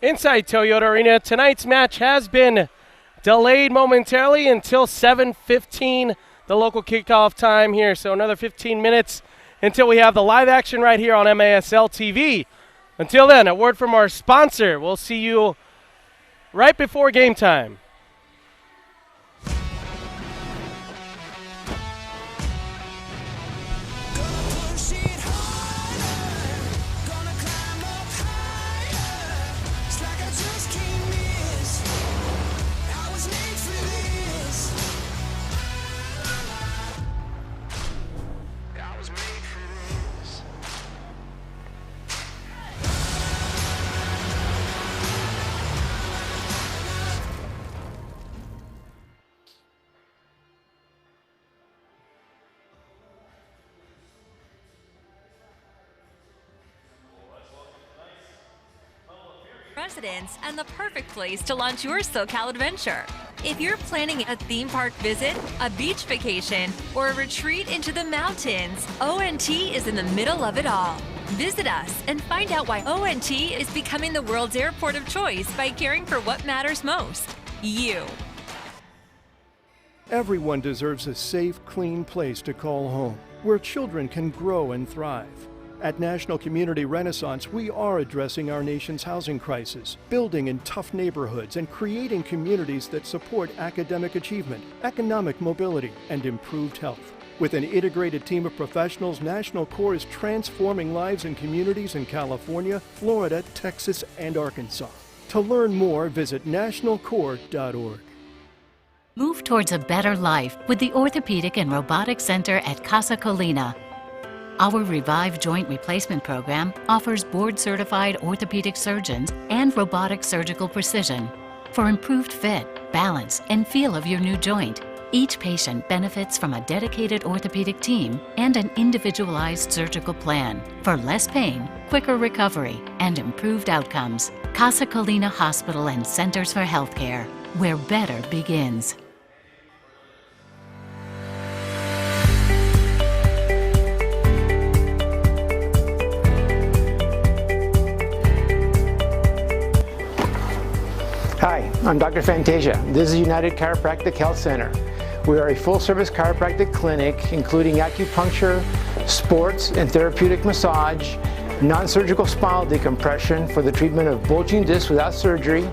Inside Toyota Arena, tonight's match has been delayed momentarily until 7:15, the local kickoff time here. So another 15 minutes until we have the live action right here on MASL TV. Until then, a word from our sponsor. We'll see you right before game time. Residence and the perfect place to launch your SoCal adventure. If you're planning a theme park visit, a beach vacation, or a retreat into the mountains, ONT is in the middle of it all. Visit us and find out why ONT is becoming the world's airport of choice by caring for what matters most, you. Everyone deserves a safe, clean place to call home, where children can grow and thrive. At National Community Renaissance, we are addressing our nation's housing crisis, building in tough neighborhoods and creating communities that support academic achievement, economic mobility, and improved health. With an integrated team of professionals, National Core is transforming lives and communities in California, Florida, Texas, and Arkansas. To learn more, visit nationalcore.org. Move towards a better life with the Orthopedic and Robotic Center at Casa Colina. Our Revive Joint Replacement Program offers board-certified orthopedic surgeons and robotic surgical precision for improved fit, balance, and feel of your new joint. Each patient benefits from a dedicated orthopedic team and an individualized surgical plan for less pain, quicker recovery, and improved outcomes. Casa Colina Hospital and Centers for Healthcare, where better begins. Hi, I'm Dr. Fantasia. This is United Chiropractic Health Center. We are a full-service chiropractic clinic including acupuncture, sports and therapeutic massage, non-surgical spinal decompression for the treatment of bulging discs without surgery,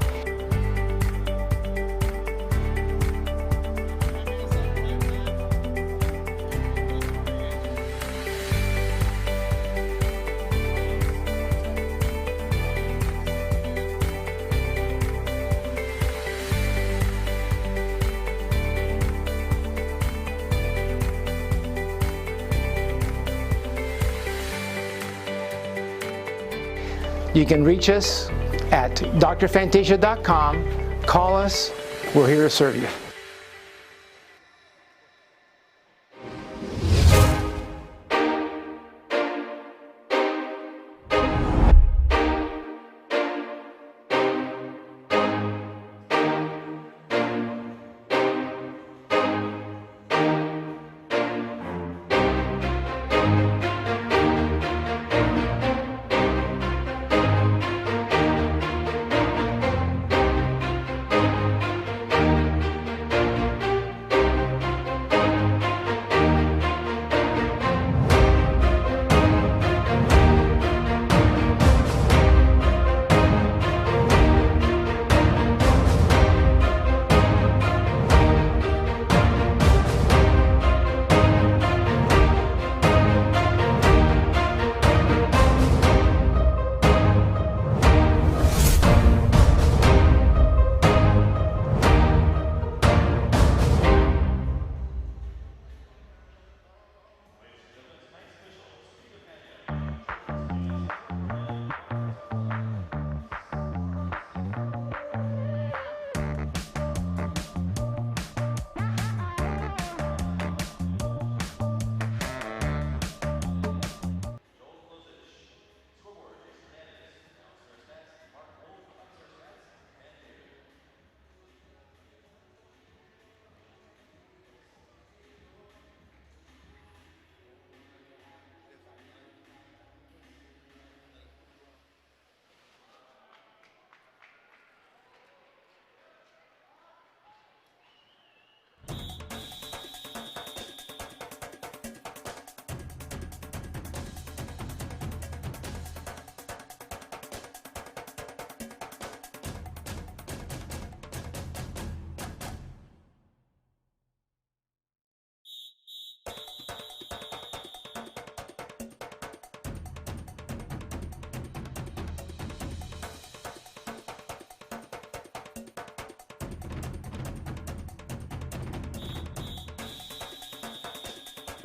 You can reach us at drfantasia.com. Call us. We're here to serve you.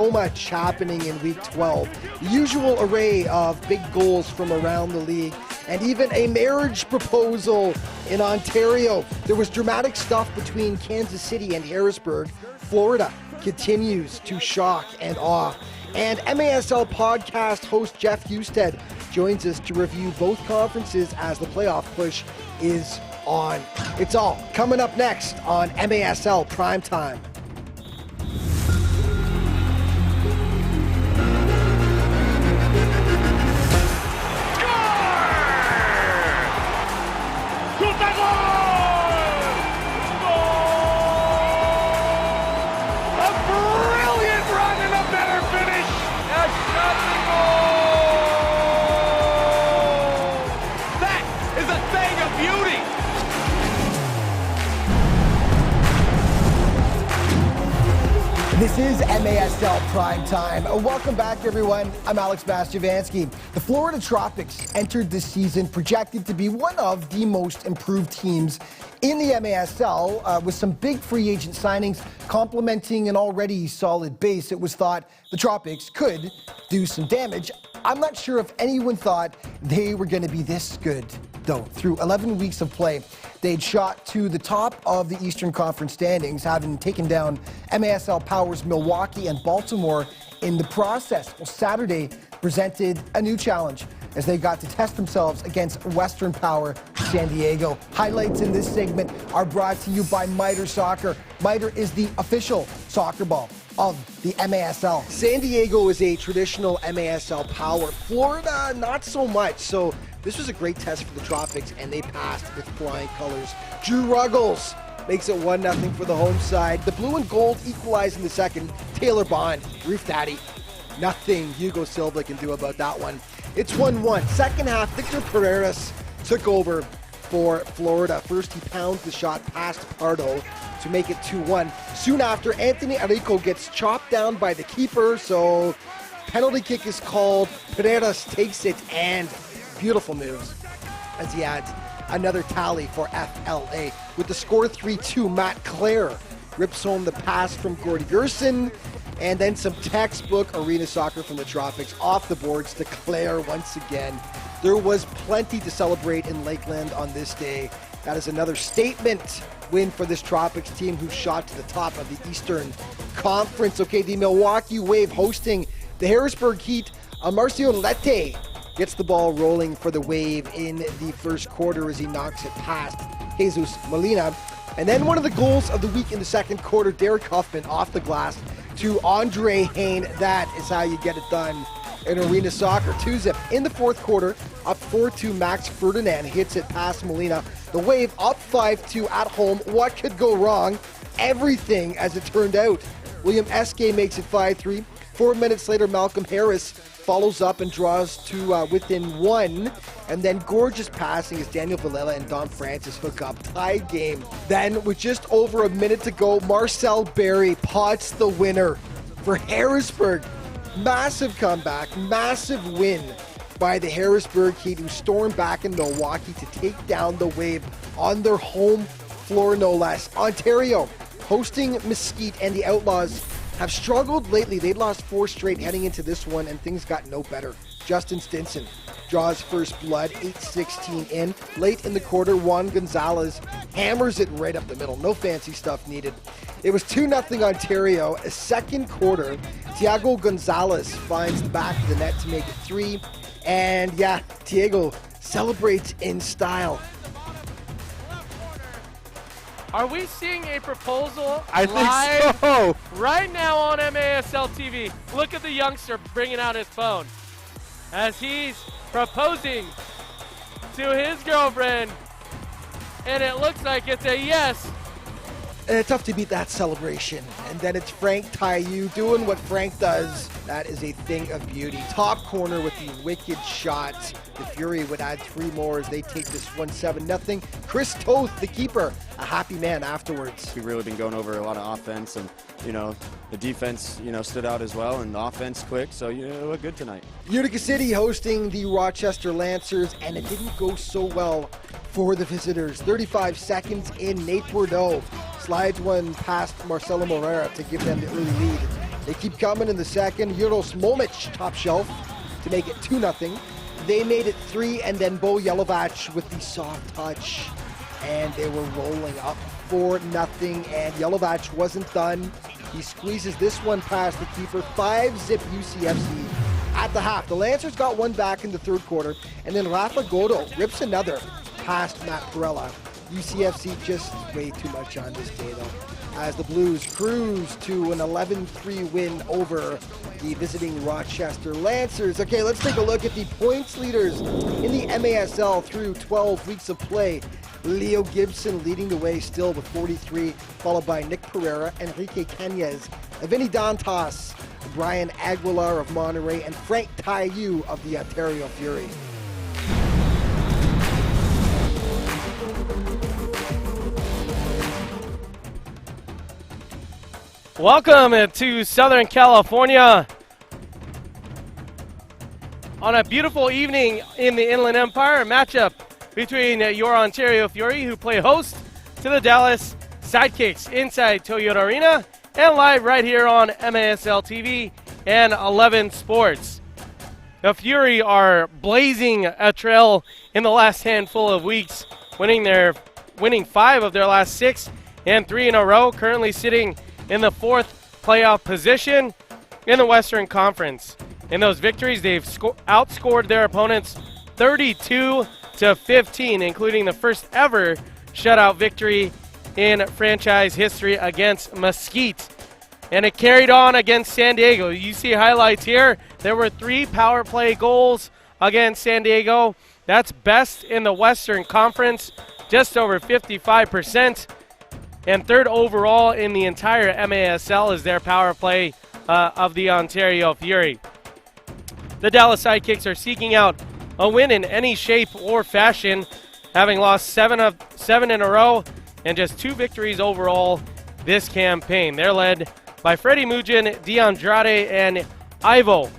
So much happening in Week 12. The usual array of big goals from around the league, and even a marriage proposal in Ontario. There was dramatic stuff between Kansas City and Harrisburg. Florida continues to shock and awe. And MASL podcast host Jeff Husted joins us to review both conferences as the playoff push is on. It's all coming up next on MASL Primetime. This is MASL Primetime. Welcome back, everyone. I'm Alex Bastiavansky. The Florida Tropics entered this season projected to be one of the most improved teams in the MASL, with some big free agent signings complementing an already solid base. It was thought the Tropics could do some damage. I'm not sure if anyone thought they were going to be this good, though. Through 11 weeks of play, they'd shot to the top of the Eastern Conference standings, having taken down MASL powers Milwaukee and Baltimore in the process. Well, Saturday presented a new challenge as they got to test themselves against Western power San Diego. Highlights in this segment are brought to you by Mitre Soccer. Mitre is the official soccer ball of the MASL. San Diego is a traditional MASL power. Florida, not so much. So this was a great test for the Tropics, and they passed with flying colors. Drew Ruggles makes it 1-0 for the home side. The blue and gold equalize in the second. Taylor Bond, Roof Daddy. Nothing Hugo Silva can do about that one. It's 1-1. Second half, Victor Pereiras took over for Florida. First, he pounds the shot past Pardo to make it 2-1. Soon after, Anthony Arico gets chopped down by the keeper, so penalty kick is called. Pereiras takes it, and beautiful news as he adds another tally for FLA. With the score 3-2, Matt Clare rips home the pass from Gordy Gerson, and then some textbook arena soccer from the Tropics off the boards to Clare once again. There was plenty to celebrate in Lakeland on this day. That is another statement win for this Tropics team who shot to the top of the Eastern Conference. Okay, the Milwaukee Wave hosting the Harrisburg Heat. Marcio Lete gets the ball rolling for the Wave in the first quarter as he knocks it past Jesus Molina. And then one of the goals of the week in the second quarter, Derek Huffman off the glass to Andre Hain. That is how you get it done in arena soccer. 2-zip in the fourth quarter, up 4-2. Max Ferdinand hits it past Molina. The Wave up 5-2 at home. What could go wrong? Everything, as it turned out. William Eske makes it 5-3. 4 minutes later, Malcolm Harris follows up and draws to within one. And then gorgeous passing as Daniel Villela and Don Francis hook up. Tied game. Then, with just over a minute to go, Marcel Berry pots the winner for Harrisburg. Massive comeback, massive win by the Harrisburg Heat, who stormed back in Milwaukee to take down the Wave on their home floor, no less. Ontario hosting Mesquite, and the Outlaws have struggled lately. They'd lost 4 straight heading into this one, and things got no better. Justin Stinson draws first blood, 8:16 in. Late in the quarter, Juan Gonzalez hammers it right up the middle. No fancy stuff needed. It was 2-0 Ontario. A second quarter, Thiago Gonzalez finds the back of the net to make it 3. And yeah, Thiago celebrates in style. Are we seeing a proposal I live think so. right now on MASL TV? Look at the youngster bringing out his phone as he's proposing to his girlfriend, and it looks like it's a yes. Tough to beat that celebration. And then it's Frank Taillou doing what Frank does. That is a thing of beauty. Top corner with the wicked shots. The Fury would add 3 more as they take this one 7-0. Chris Toth, the keeper, a happy man afterwards. We've really been going over a lot of offense, and the defense stood out as well, and the offense quick, so it looked good tonight. Utica City hosting the Rochester Lancers, and it didn't go so well for the visitors. 35 seconds in, Nate Bordeaux slides one past Marcelo Moreira to give them the early lead. They keep coming in the second. Juros Momic, top shelf, to make it 2-0. They made it 3, and then Bo Jelovac with the soft touch. And they were rolling up 4-0, and Jelovac wasn't done. He squeezes this one past the keeper. 5-zip UCFC at the half. The Lancers got one back in the third quarter, and then Rafa Godo rips another past Matt Perella. UCFC just way too much on this day, though, as the Blues cruise to an 11-3 win over the visiting Rochester Lancers. Okay, let's take a look at the points leaders in the MASL through 12 weeks of play. Leo Gibson leading the way still with 43, followed by Nick Pereira, Enrique Cañez, Vinny Dantas, Brian Aguilar of Monterey, and Frank Taiyu of the Ontario Fury. Welcome to Southern California on a beautiful evening in the Inland Empire. A matchup between your Ontario Fury, who play host to the Dallas Sidekicks inside Toyota Arena, and live right here on MASL TV and 11 Sports. The Fury are blazing a trail in the last handful of weeks, winning 5 of their last 6 and 3 in a row, currently sitting in the 4th playoff position in the Western Conference. In those victories, they've outscored their opponents 32-15, including the first ever shutout victory in franchise history against Mesquite. And it carried on against San Diego. You see highlights here. There were 3 power play goals against San Diego. That's best in the Western Conference, just over 55%. And 3rd overall in the entire MASL is their power play of the Ontario Fury. The Dallas Sidekicks are seeking out a win in any shape or fashion, having lost 7 in a row and just 2 victories overall this campaign. They're led by Freddie Mugin, DeAndrade, and Ivo.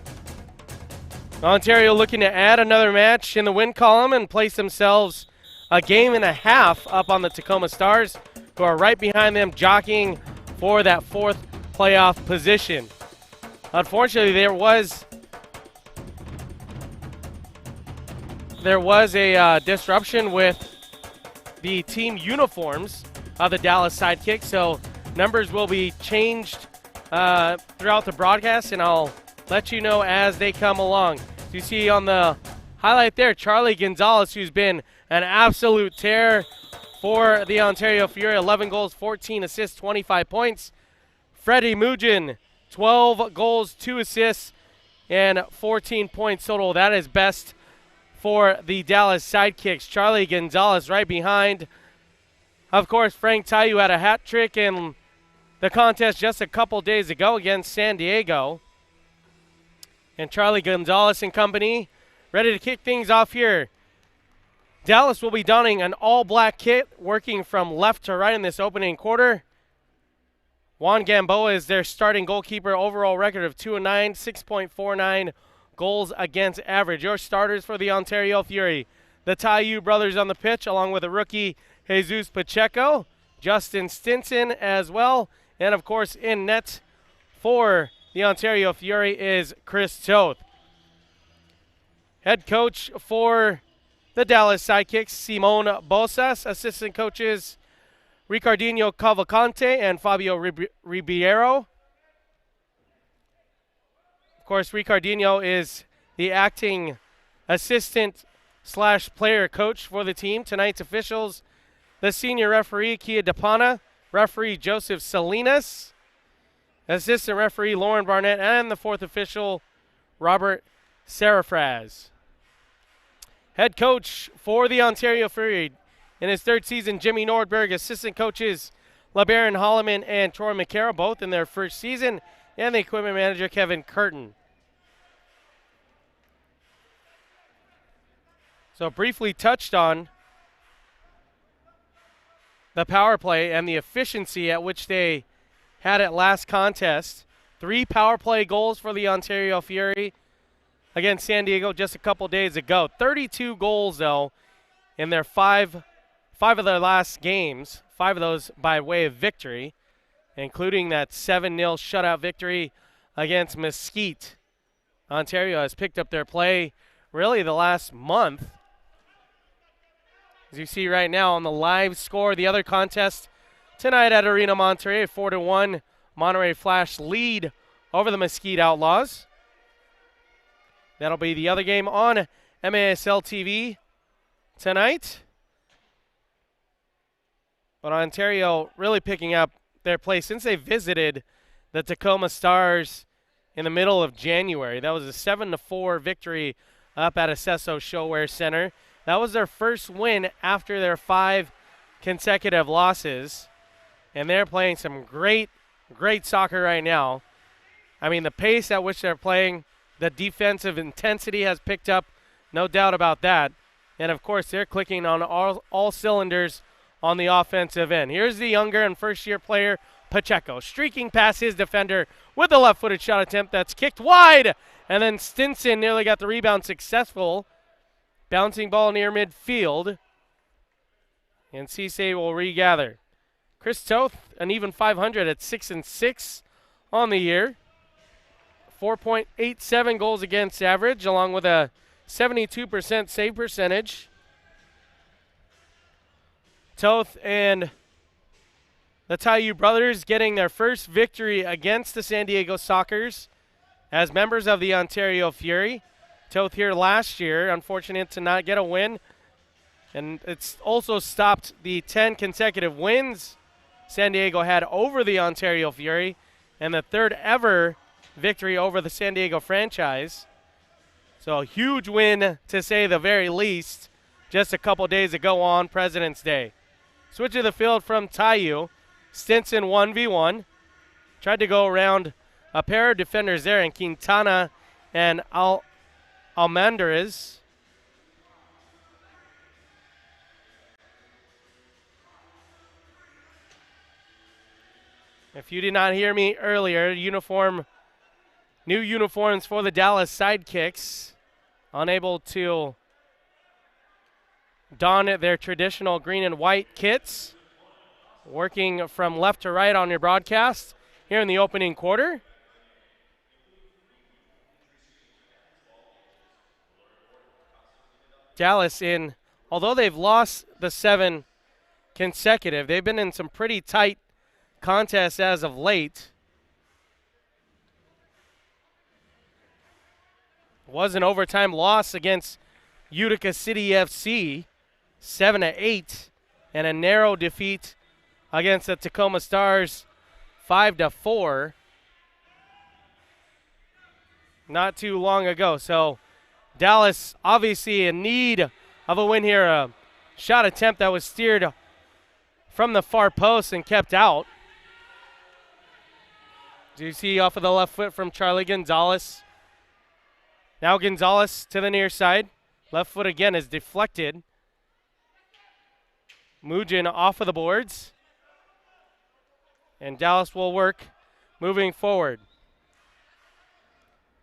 Ontario looking to add another match in the win column and place themselves a game and a half up on the Tacoma Stars, who are right behind them, jockeying for that 4th playoff position. Unfortunately, there was a disruption with the team uniforms of the Dallas Sidekicks, so numbers will be changed throughout the broadcast, and I'll let you know as they come along. So you see on the highlight there, Charlie Gonzalez, who's been an absolute tear for the Ontario Fury. 11 goals, 14 assists, 25 points. Freddie Mugin, 12 goals, 2 assists, and 14 points total. That is best for the Dallas Sidekicks. Charlie Gonzalez right behind. Of course, Frank Taiyu had a hat trick in the contest just a couple days ago against San Diego. And Charlie Gonzalez and company ready to kick things off here. Dallas will be donning an all-black kit, working from left to right in this opening quarter. Juan Gamboa is their starting goalkeeper. Overall record of 2-9, 6.49 goals against average. Your starters for the Ontario Fury: the Taiyu brothers on the pitch, along with a rookie Jesus Pacheco, Justin Stinson as well, and of course in net for the Ontario Fury is Chris Toth. Head coach for the Dallas Sidekicks, Simon Bosas. Assistant coaches, Ricardinho Cavalcante and Fabio Ribeiro. Of course, Ricardinho is the acting assistant / player coach for the team. Tonight's officials: the senior referee, Kia DePana, referee Joseph Salinas, assistant referee Lauren Barnett, and the 4th official, Robert Serafraz. Head coach for the Ontario Fury in his 3rd season, Jimmy Nordberg. Assistant coaches, LeBaron Holloman and Troy McCarroll, both in their 1st season, and the equipment manager, Kevin Curtin. So briefly touched on the power play and the efficiency at which they had it last contest. 3 power play goals for the Ontario Fury against San Diego just a couple days ago. 32 goals, though, in their five of their last games, 5 of those by way of victory, including that 7-0 shutout victory against Mesquite. Ontario has picked up their play really the last month. As you see right now on the live score, the other contest tonight at Arena Monterey, 4-1 Monterey Flash lead over the Mesquite Outlaws. That'll be the other game on MASL TV tonight. But Ontario really picking up their play since they visited the Tacoma Stars in the middle of January. That was a 7-4 victory up at Acesso Showwear Center. That was their first win after their 5 consecutive losses. And they're playing some great soccer right now. I mean, the pace at which they're playing, the defensive intensity has picked up, no doubt about that. And, of course, they're clicking on all cylinders on the offensive end. Here's the younger and first-year player, Pacheco, streaking past his defender with a left-footed shot attempt that's kicked wide. And then Stinson nearly got the rebound successful. Bouncing ball near midfield. And Cisse will regather. Chris Toth, an even 500 at 6-6 on the year. 4.87 goals against average, along with a 72% save percentage. Toth and the Taiyu brothers getting their first victory against the San Diego Sockers as members of the Ontario Fury. Toth here last year, unfortunate to not get a win. And it's also stopped the 10 consecutive wins San Diego had over the Ontario Fury and the third ever victory over the San Diego franchise. So a huge win, to say the very least, just a couple days ago on President's Day. Switch to the field from Taiyu. Stinson 1v1. Tried to go around a pair of defenders there in Quintana and Almendarez. If you did not hear me earlier, new uniforms for the Dallas Sidekicks. Unable to don their traditional green and white kits. Working from left to right on your broadcast here in the opening quarter. Dallas although they've lost the 7 consecutive, they've been in some pretty tight contests as of late. Was an overtime loss against Utica City FC, 7-8, and a narrow defeat against the Tacoma Stars, 5-4, not too long ago. So Dallas obviously in need of a win here. A shot attempt that was steered from the far post and kept out. Do you see off of the left foot from Charlie Gonzalez? Now Gonzalez to the near side. Left foot again is deflected. Mujin off of the boards. And Dallas will work moving forward.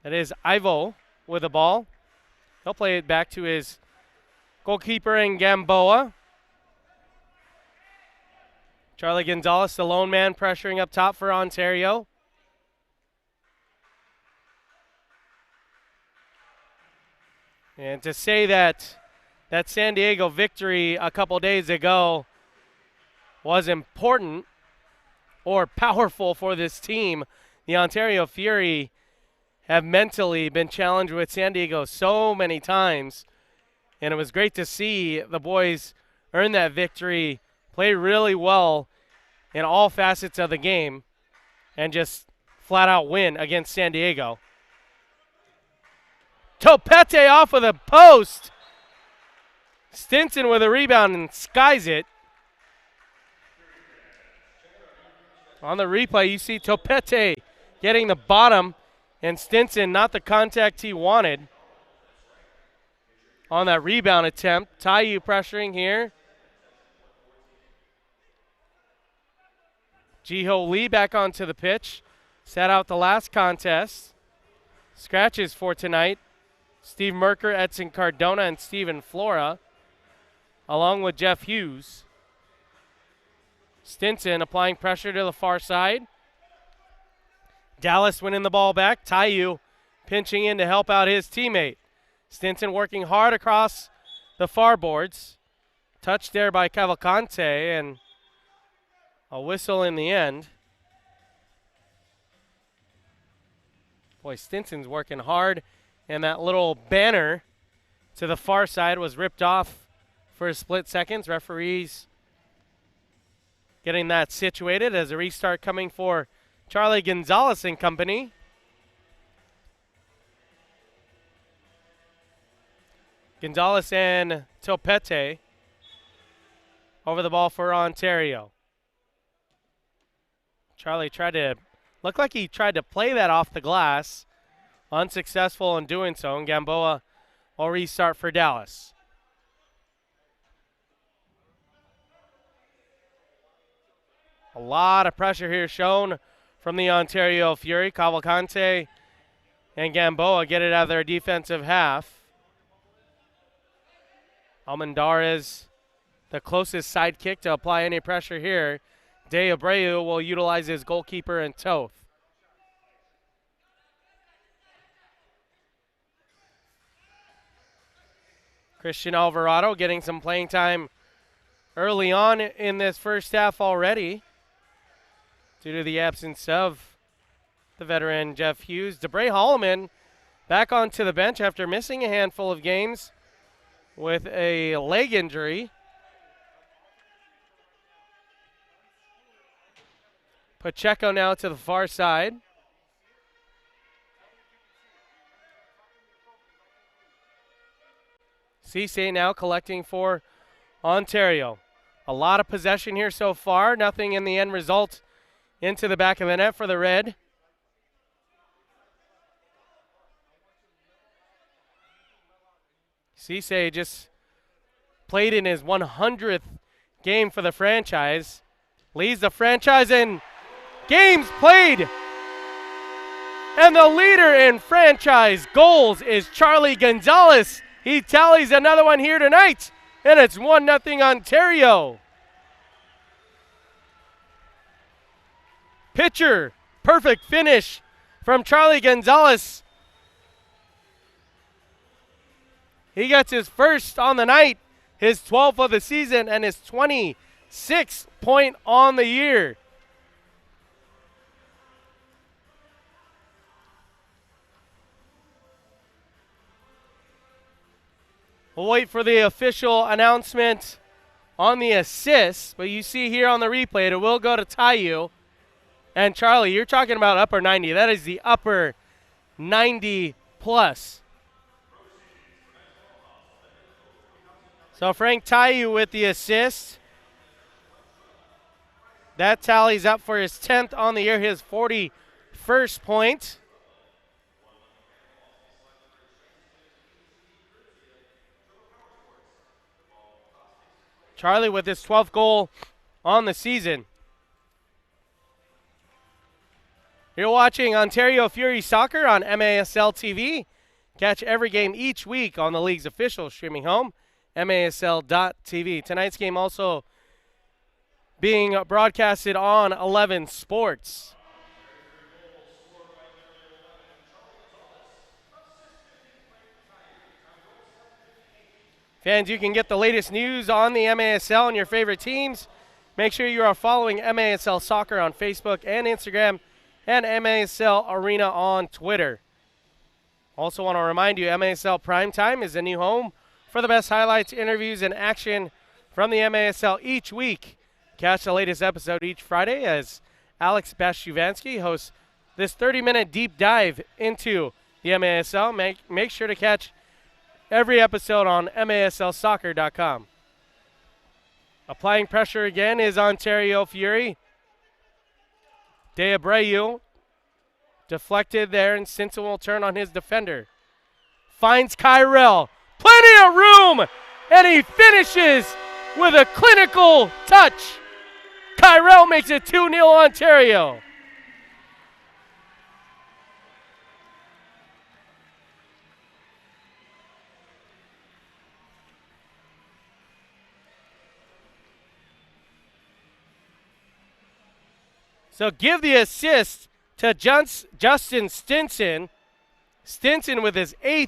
That is Ivo with the ball. He'll play it back to his goalkeeper in Gamboa. Charlie Gonzalez, the lone man, pressuring up top for Ontario. And to say that San Diego victory a couple days ago was important or powerful for this team, the Ontario Fury have mentally been challenged with San Diego so many times. And it was great to see the boys earn that victory, play really well in all facets of the game, and just flat out win against San Diego. Topete off of the post. Stinson with a rebound and skies it. On the replay, you see Topete getting the bottom, and Stinson not the contact he wanted on that rebound attempt. Taiyu pressuring here. Jiho Lee back onto the pitch. Sat out the last contest. Scratches for tonight. Steve Merker, Edson Cardona, and Steven Flora, along with Jeff Hughes. Stinson applying pressure to the far side. Dallas winning the ball back. Taiyu pinching in to help out his teammate. Stinson working hard across the far boards. Touched there by Cavalcante, and a whistle in the end. Boy, Stinson's working hard, and that little banner to the far side was ripped off for a split seconds. Referees getting that situated as a restart coming for Charlie Gonzalez and company. Gonzalez and Topete over the ball for Ontario. Charlie looked like he tried to play that off the glass. Unsuccessful in doing so, and Gamboa will restart for Dallas. A lot of pressure here shown from the Ontario Fury. Cavalcante and Gamboa get it out of their defensive half. Almendarez, the closest sidekick to apply any pressure here. De Abreu will utilize his goalkeeper and Toth. Christian Alvarado getting some playing time early on in this first half already due to the absence of the veteran Jeff Hughes. DeBray Holloman back onto the bench after missing a handful of games with a leg injury. Pacheco now to the far side. Cisse now collecting for Ontario. A lot of possession here so far. Nothing in the end result into the back of the net for the Red. Cisse just played in his 100th game for the franchise. Leads the franchise in games played. And the leader in franchise goals is Charlie Gonzalez. He tallies another one here tonight, and it's 1-0 Ontario. Pitcher, perfect finish from Charlie Gonzalez. He gets his first on the night, his 12th of the season, and his 26th point on the year. We'll wait for the official announcement on the assist, but you see here on the replay, it will go to Taiyu. And Charlie, you're talking about upper 90. That is the upper 90 plus. So Frank Taiyu with the assist. That tallies up for his 10th on the year, his 41st point. Charlie with his 12th goal on the season. You're watching Ontario Fury Soccer on MASL TV. Catch every game each week on the league's official streaming home, MASL.tv. Tonight's game also being broadcasted on 11 Sports. Fans, you can get the latest news on the MASL and your favorite teams. Make sure you are following MASL Soccer on Facebook and Instagram and MASL Arena on Twitter. Also want to remind you, MASL Primetime is the new home for the best highlights, interviews, and action from the MASL each week. Catch the latest episode each Friday as Alex Bastiuvansky hosts this 30-minute deep dive into the MASL. Make sure to catch every episode on MASLsoccer.com. Applying pressure again is Ontario Fury. De Abreu deflected there, and Stinson will turn on his defender. Finds Kyrell. Plenty of room, and he finishes with a clinical touch. Kyrell makes it 2-0 Ontario. So give the assist to Justin Stinson. Stinson with his 8th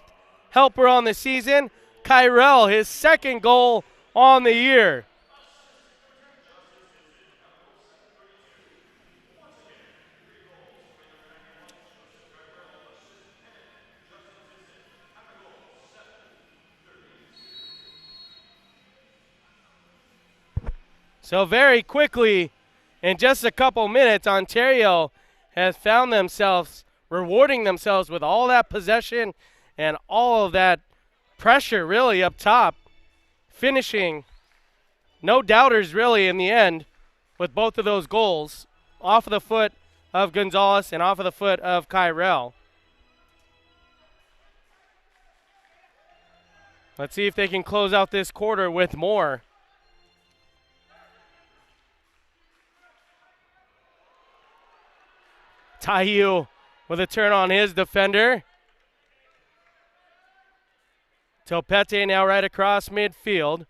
helper on the season. Kyrell, his 2nd goal on the year. So very quickly, in just a couple minutes, Ontario has found themselves rewarding themselves with all that possession and all of that pressure really up top, finishing no doubters really in the end with both of those goals off of the foot of Gonzalez and off of the foot of Kyrell. Let's see if they can close out this quarter with more. Taiyu with a turn on his defender. Topete now right across midfield.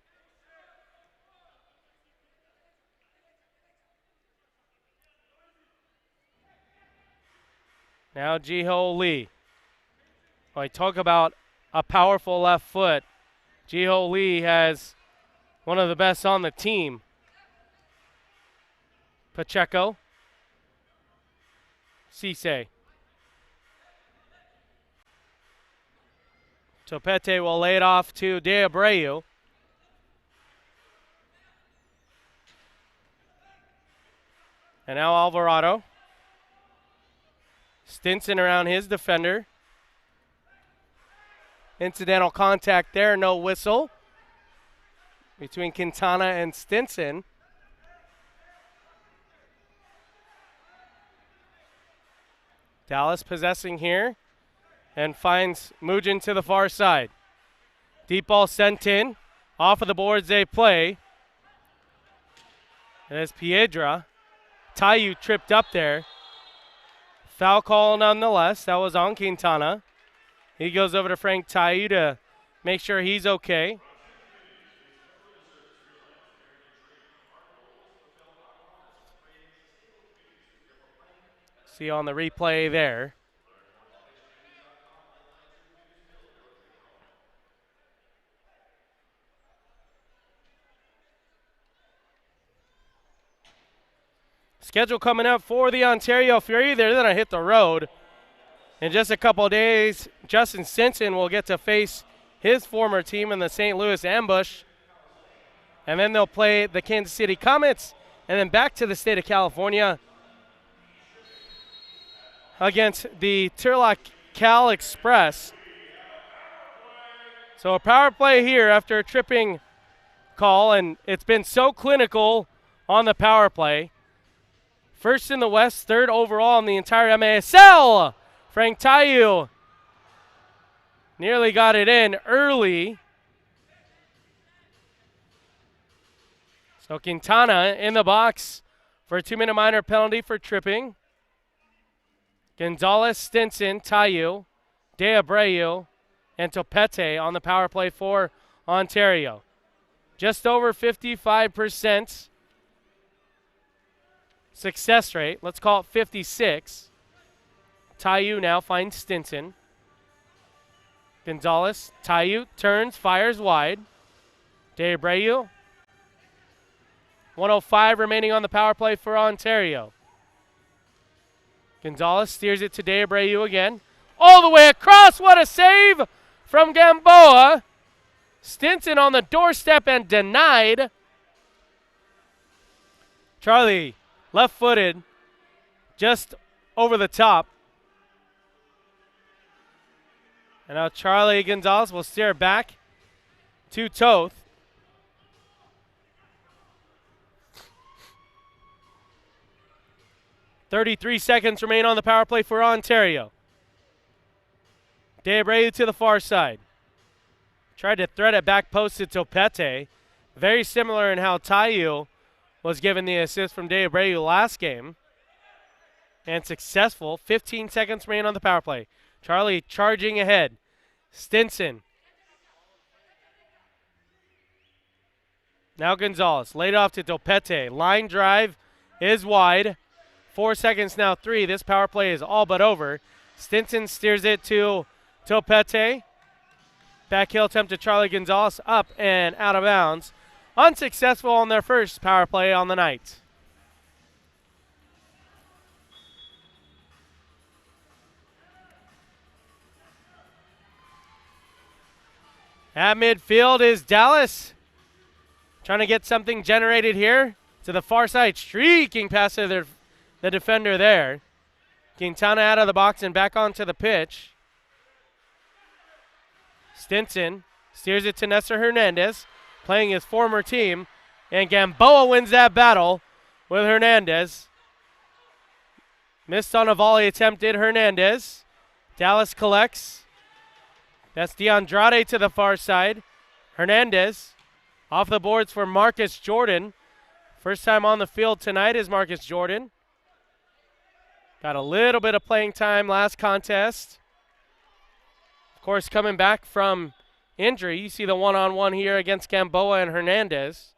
Now Jiho Lee. I talk about a powerful left foot. Jiho Lee has one of the best on the team. Pacheco. Cisse. Topete will lay it off to De Abreu. And now Alvarado. Stinson around his defender. Incidental contact there, no whistle. Between Quintana and Stinson. Dallas possessing here and finds Mujin to the far side. Deep ball sent in. Off of the boards they play. And it's Piedra. Taiyu tripped up there. Foul call nonetheless. That was on Quintana. He goes over to Frank Taiyu to make sure he's okay. See on the replay there. Schedule coming up for the Ontario Fury. They're going to hit the road. In just a couple of days, Justin Stinson will get to face his former team in the St. Louis Ambush. And then they'll play the Kansas City Comets and then back to the state of California against the Turlock Cal Express. So a power play here after a tripping call, and it's been so clinical on the power play. First in the West, 3rd overall in the entire MASL. Frank Taiyu nearly got it in early. So Quintana in the box for a 2-minute minor penalty for tripping. Gonzalez, Stinson, Taiyu, De Abreu, and Topete on the power play for Ontario. Just over 55% success rate. Let's call it 56. Taiyu now finds Stinson. Gonzalez, Taiyu turns, fires wide. De Abreu. 105 remaining on the power play for Ontario. Gonzalez steers it to De Abreu again. All the way across. What a save from Gamboa. Stinson on the doorstep and denied. Charlie, left-footed, just over the top. And now Charlie Gonzalez will steer it back to Toth. .33 seconds remain on the power play for Ontario. De Abreu to the far side. Tried to thread it back post to Topete. Very similar in how Taiyu was given the assist from De Abreu last game. And successful. 15 seconds remain on the power play. Charlie charging ahead. Stinson. Now Gonzalez. Laid off to Topete. Line drive is wide. 4 seconds now, 3. This power play is all but over. Stinson steers it to Topete. Back heel attempt to Charlie Gonzalez, up and out of bounds. Unsuccessful on their first power play on the night. At midfield is Dallas. Trying to get something generated here. To the far side, streaking past the defender there. Quintana out of the box and back onto the pitch. Stinson steers it to Nestor Hernandez, playing his former team. And Gamboa wins that battle with Hernandez. Missed on a volley attempt, did Hernandez. Dallas collects. That's DeAndrade to the far side. Hernandez off the boards for Marcus Jordan. First time on the field tonight is Marcus Jordan. Got a little bit of playing time last contest. Of course, coming back from injury, you see the one-on-one here against Gamboa and Hernandez.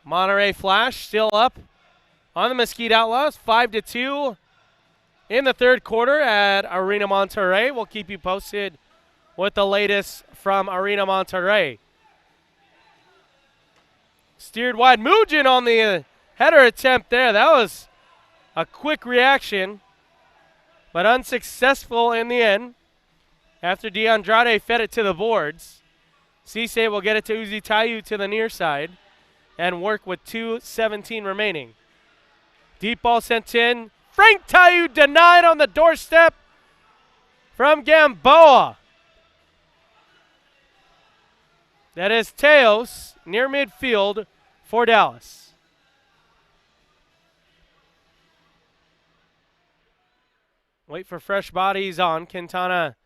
Monterey Flash still up on the Mesquite Outlaws, 5-2 in the third quarter at Arena Monterrey. We'll keep you posted with the latest from Arena Monterrey. Steered wide. Mujin on the header attempt there. That was a quick reaction, but unsuccessful in the end. After DeAndrade fed it to the boards, Cisse will get it to Uzi Tayu to the near side and work with 2:17 remaining. Deep ball sent in. Frank Tayu denied on the doorstep from Gamboa. That is Teos near midfield for Dallas. Wait for fresh bodies on. Quintana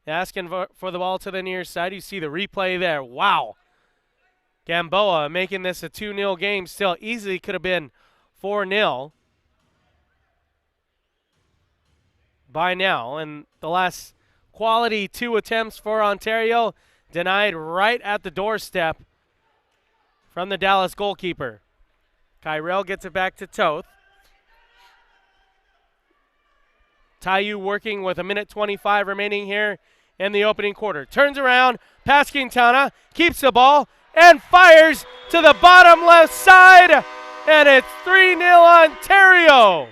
asking for the ball to the near side. You see the replay there. Wow. Gamboa making this a 2-0 game still. Easily could have been 4-0 by now. And the last quality 2 attempts for Ontario denied right at the doorstep from the Dallas goalkeeper. Kyrell gets it back to Toth. Tayu working with 1:25 remaining here in the opening quarter. Turns around, past Quintana, keeps the ball, and fires to the bottom left side, and it's 3-0 Ontario.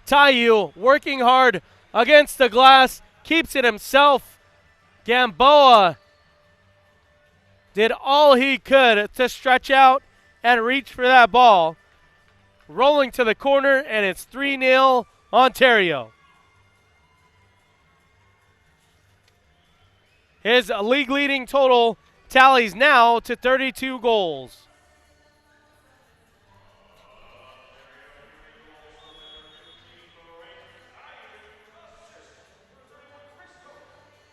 Tayu working hard against the glass, keeps it himself. Gamboa did all he could to stretch out and reach for that ball. Rolling to the corner, and it's 3-0 Ontario. His league-leading total tallies now to 32 goals.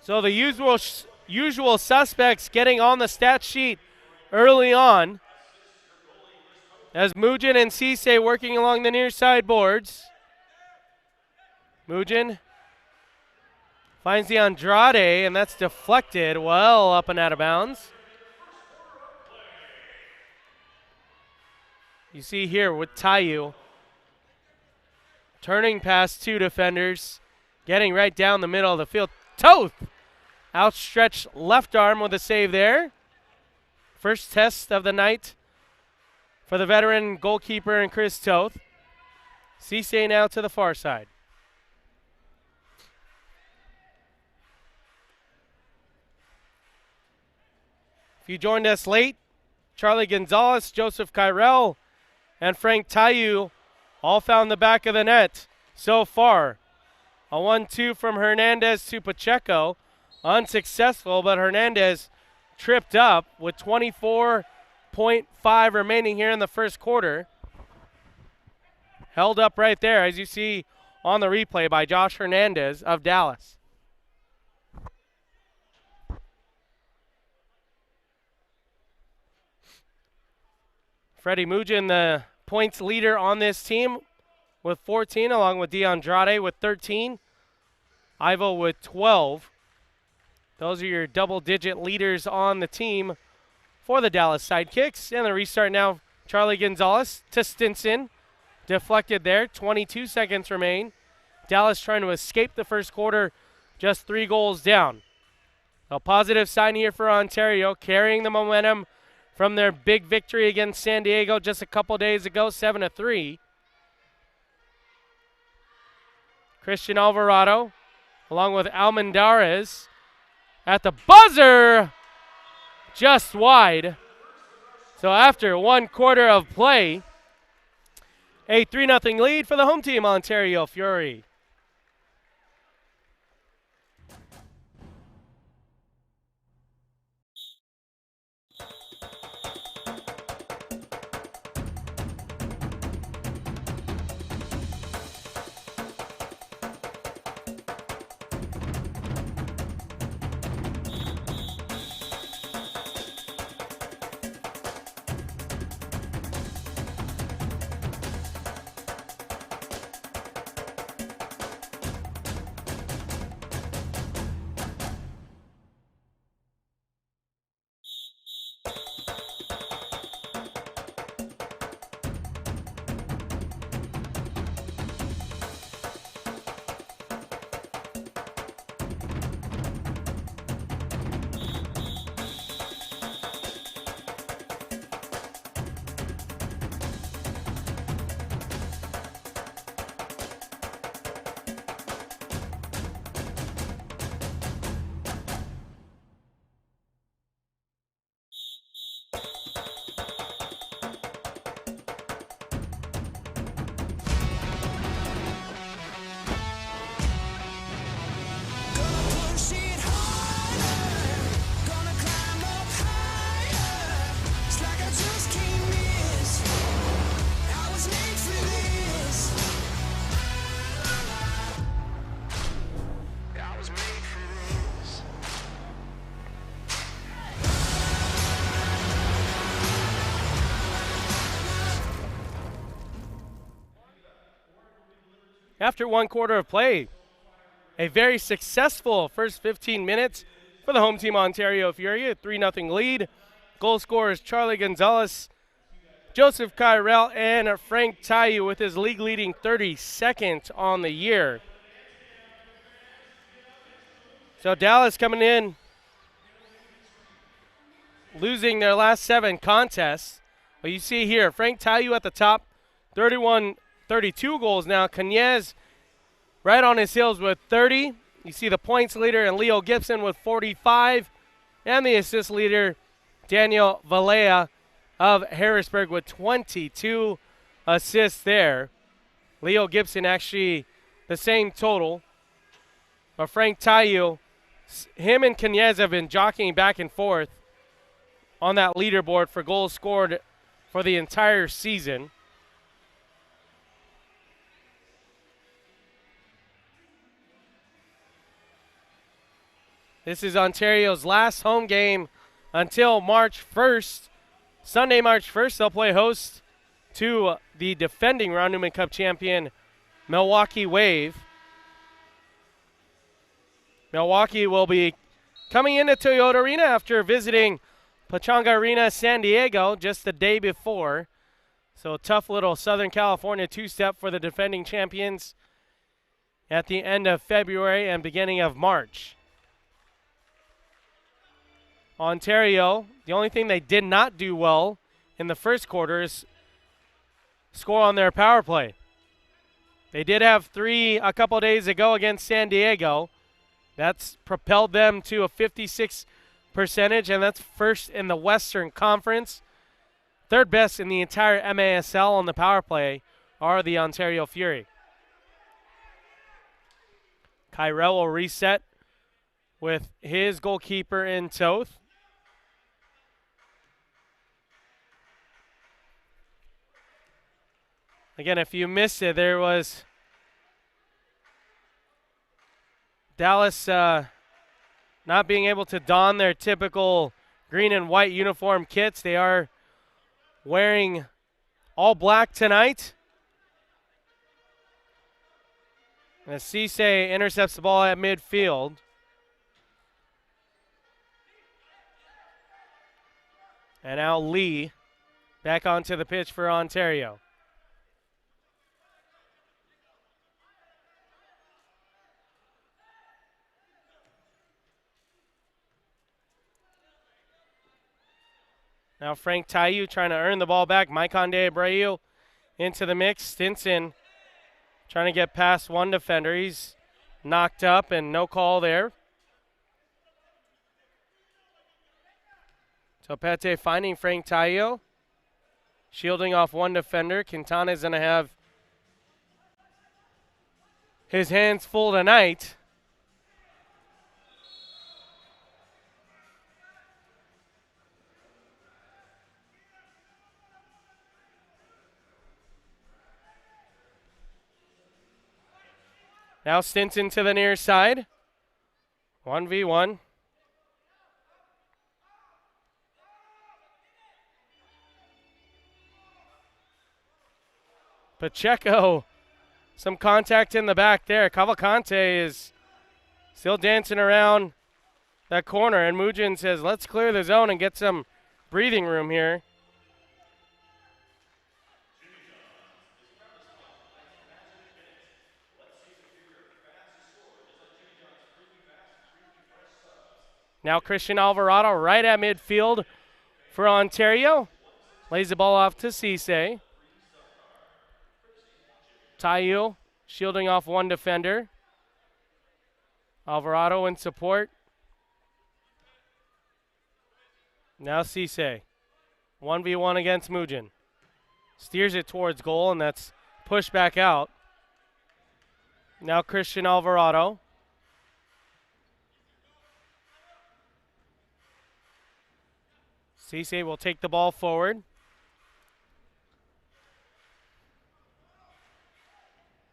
So the usual suspects getting on the stat sheet early on, as Mujin and Cisse working along the near side boards. Mujin finds the Andrade, and that's deflected well up and out of bounds. You see here with Tayu turning past 2 defenders, getting right down the middle of the field. Toth! Outstretched left arm with a save there. First test of the night for the veteran goalkeeper and Chris Toth. Cisse now to the far side. If you joined us late, Charlie Gonzalez, Joseph Kyrell, and Frank Tayu all found the back of the net so far. A 1-2 from Hernandez to Pacheco. Unsuccessful, but Hernandez tripped up with 24.5 remaining here in the first quarter. Held up right there, as you see on the replay by Josh Hernandez of Dallas. Freddie Mujin, the points leader on this team with 14, along with DeAndrade with 13. Ivo with 12. Those are your double-digit leaders on the team for the Dallas Sidekicks. And the restart now, Charlie Gonzalez to Stinson. Deflected there, 22 seconds remain. Dallas trying to escape the first quarter, just 3 goals down. A positive sign here for Ontario, carrying the momentum from their big victory against San Diego just a couple days ago, 7-3. Christian Alvarado, along with Almendarez, at the buzzer, just wide. So after 1 quarter of play, a 3-0 lead for the home team, Ontario Fury. After 1 quarter of play, a very successful first 15 minutes for the home team Ontario Fury, a 3-0 lead. Goal scorers Charlie Gonzalez, Joseph Kyrell, and Frank Tayu with his league-leading 32nd on the year. So Dallas coming in, losing their last 7 contests. But you see here, Frank Tayu at the top, 32 goals now. Canez right on his heels with 30. You see the points leader and Leo Gibson with 45. And the assist leader, Daniel Valea of Harrisburg with 22 assists there. Leo Gibson actually the same total. But Frank Tayu, him and Canez have been jockeying back and forth on that leaderboard for goals scored for the entire season. This is Ontario's last home game until March 1st. Sunday, March 1st, they'll play host to the defending Ron Newman Cup champion, Milwaukee Wave. Milwaukee will be coming into Toyota Arena after visiting Pechanga Arena, San Diego, just the day before. So a tough little Southern California two-step for the defending champions at the end of February and beginning of March. Ontario, the only thing they did not do well in the first quarter is score on their power play. They did have 3 a couple days ago against San Diego. That's propelled them to a 56 percentage, and that's first in the Western Conference. Third best in the entire MASL on the power play are the Ontario Fury. Kyrell will reset with his goalkeeper in Toth. Again, if you missed it, there was Dallas not being able to don their typical green and white uniform kits. They are wearing all black tonight. And Cisse intercepts the ball at midfield. And now Lee back onto the pitch for Ontario. Now Frank Taiyu trying to earn the ball back. Maikon de Abreu into the mix. Stinson trying to get past one defender. He's knocked up and no call there. Topete finding Frank Taiyu. Shielding off one defender. Quintana's going to have his hands full tonight. Now Stinson to the near side. 1v1. Pacheco, some contact in the back there. Cavalcante is still dancing around that corner, and Mujin says, let's clear the zone and get some breathing room here. Now Christian Alvarado right at midfield for Ontario. Lays the ball off to Cisse. Taiyu shielding off one defender. Alvarado in support. Now Cisse. 1v1 against Mujin. Steers it towards goal, and that's pushed back out. Now Christian Alvarado. Cisse will take the ball forward.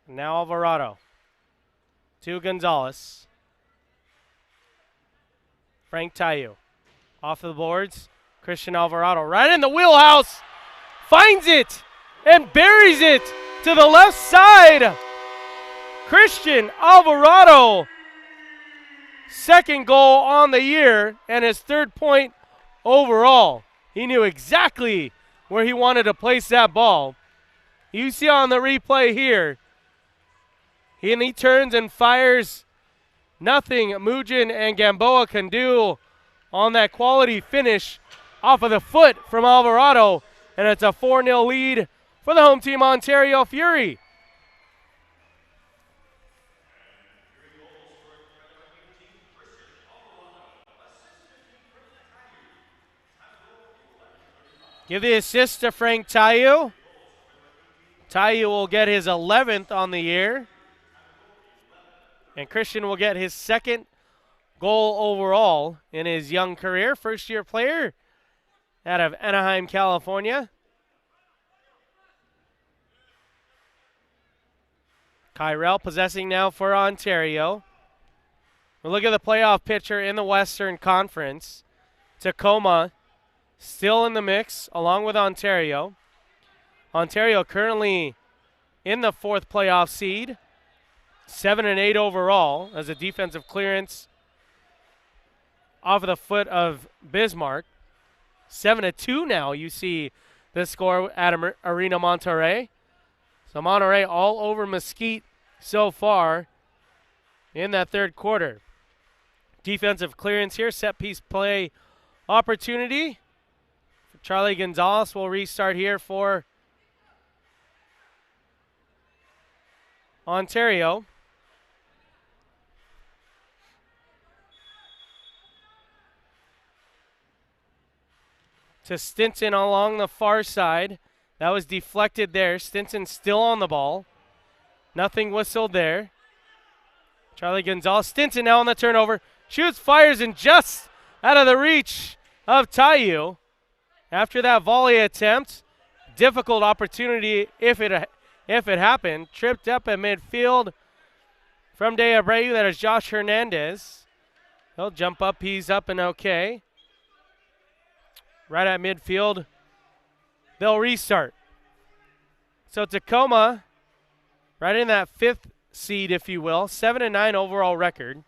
Now Alvarado to Gonzalez. Frank Taiyu off the boards. Christian Alvarado right in the wheelhouse. Finds it and buries it to the left side. Christian Alvarado. Second goal on the year and his third point overall. He knew exactly where he wanted to place that ball. You see on the replay here, he turns and fires. Nothing Mujin and Gamboa can do on that quality finish off of the foot from Alvarado. And it's a 4-0 lead for the home team, Ontario Fury. Give the assist to Frank Taiyu. Taiyu will get his 11th on the year. And Christian will get his second goal overall in his young career. First-year player out of Anaheim, California. Kyrell possessing now for Ontario. We'll look at the playoff picture in the Western Conference. Tacoma still in the mix along with Ontario. Ontario currently in the fourth playoff seed. 7-8 overall as a defensive clearance off of the foot of Bismarck. 7-2 now. You see the score at Arena Monterrey. So Monterrey all over Mesquite so far in that third quarter. Defensive clearance here. Set piece play opportunity. Charlie Gonzalez will restart here for Ontario. To Stinson along the far side. That was deflected there. Stinson still on the ball. Nothing whistled there. Charlie Gonzalez. Stinson now on the turnover. Shoots, fires, and just out of the reach of Taiyu. After that volley attempt, difficult opportunity if it happened. Tripped up at midfield from De Abreu. That is Josh Hernandez. He'll jump up. He's up and okay. Right at midfield, they'll restart. So Tacoma, right in that fifth seed, if you will, 7-9 overall record.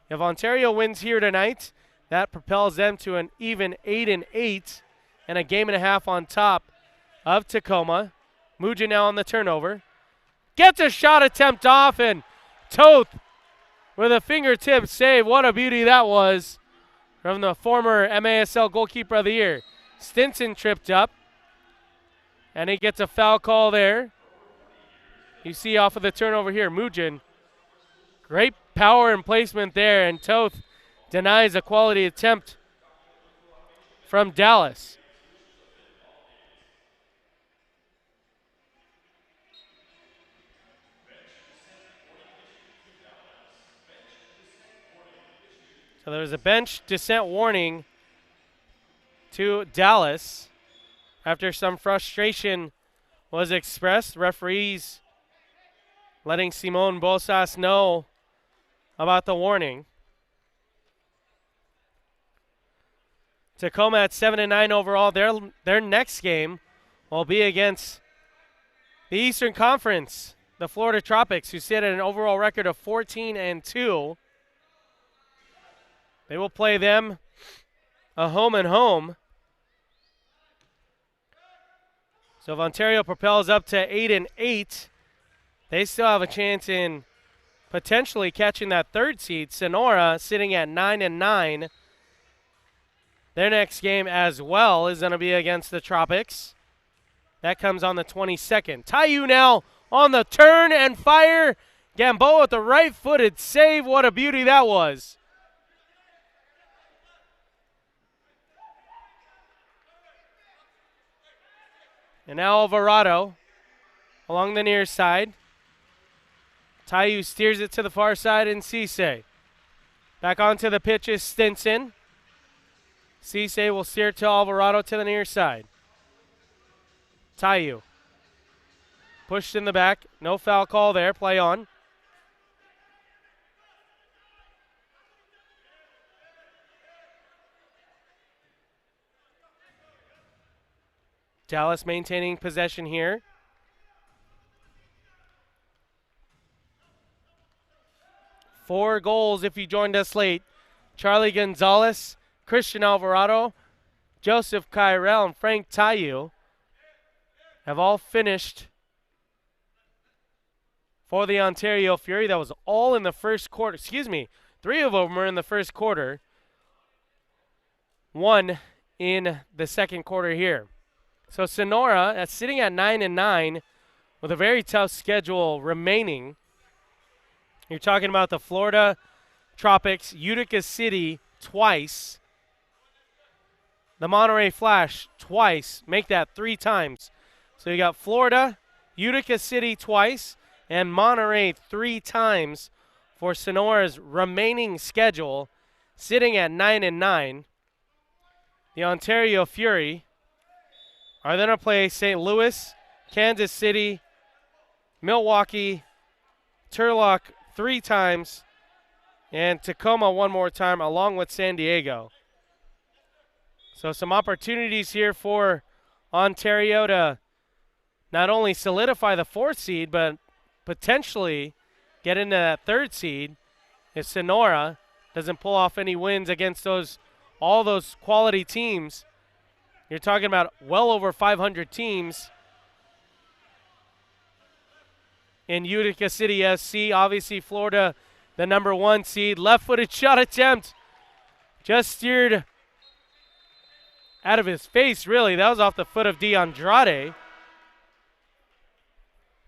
If Ontario wins here tonight, that propels them to an even 8-8 and a game and a half on top of Tacoma. Mujin now on the turnover. Gets a shot attempt off, and Toth with a fingertip save. What a beauty that was from the former MASL goalkeeper of the year. Stinson tripped up, and he gets a foul call there. You see off of the turnover here, Mujin. Great power and placement there, and Toth denies a quality attempt from Dallas. So there was a bench descent warning to Dallas after some frustration was expressed. Referees letting Simone Bosas know about the warning. Tacoma at 7-9 overall. Their next game will be against the Eastern Conference, the Florida Tropics, who sit at an overall record of 14-2. They will play them a home and home. So if Ontario propels up to 8-8, they still have a chance in potentially catching that third seed. Sonora sitting at 9-9. Their next game as well is going to be against the Tropics. That comes on the 22nd. Taiyu now on the turn and fire. Gamboa with the right-footed save. What a beauty that was. And now Alvarado along the near side. Taiyu steers it to the far side, and Cisse. Back onto the pitch is Stinson. Cisse will steer to Alvarado to the near side. Taiyu. Pushed in the back. No foul call there. Play on. Dallas maintaining possession here. Four goals if you joined us late. Charlie Gonzalez, Christian Alvarado, Joseph Kyrell, and Frank Taiyu have all finished for the Ontario Fury. That was all in the first quarter. Excuse me. 3 of them were in the first quarter. 1 in the second quarter here. So Sonora, sitting at 9-9 with a very tough schedule remaining. You're talking about the Florida Tropics, Utica City twice, the Monterey Flash twice. Make that 3 times. So you got Florida, Utica City twice, and Monterey 3 times for Sonora's remaining schedule, sitting at 9-9. The Ontario Fury are then to play St. Louis, Kansas City, Milwaukee, Turlock 3 times, and Tacoma 1 more time, along with San Diego. So some opportunities here for Ontario to not only solidify the 4th seed, but potentially get into that 3rd seed if Sonora doesn't pull off any wins against all those quality teams. You're talking about well over 500 teams in Utica City SC. Obviously, Florida, the number 1 seed. Left-footed shot attempt. Just steered out of his face, really. That was off the foot of DeAndrade.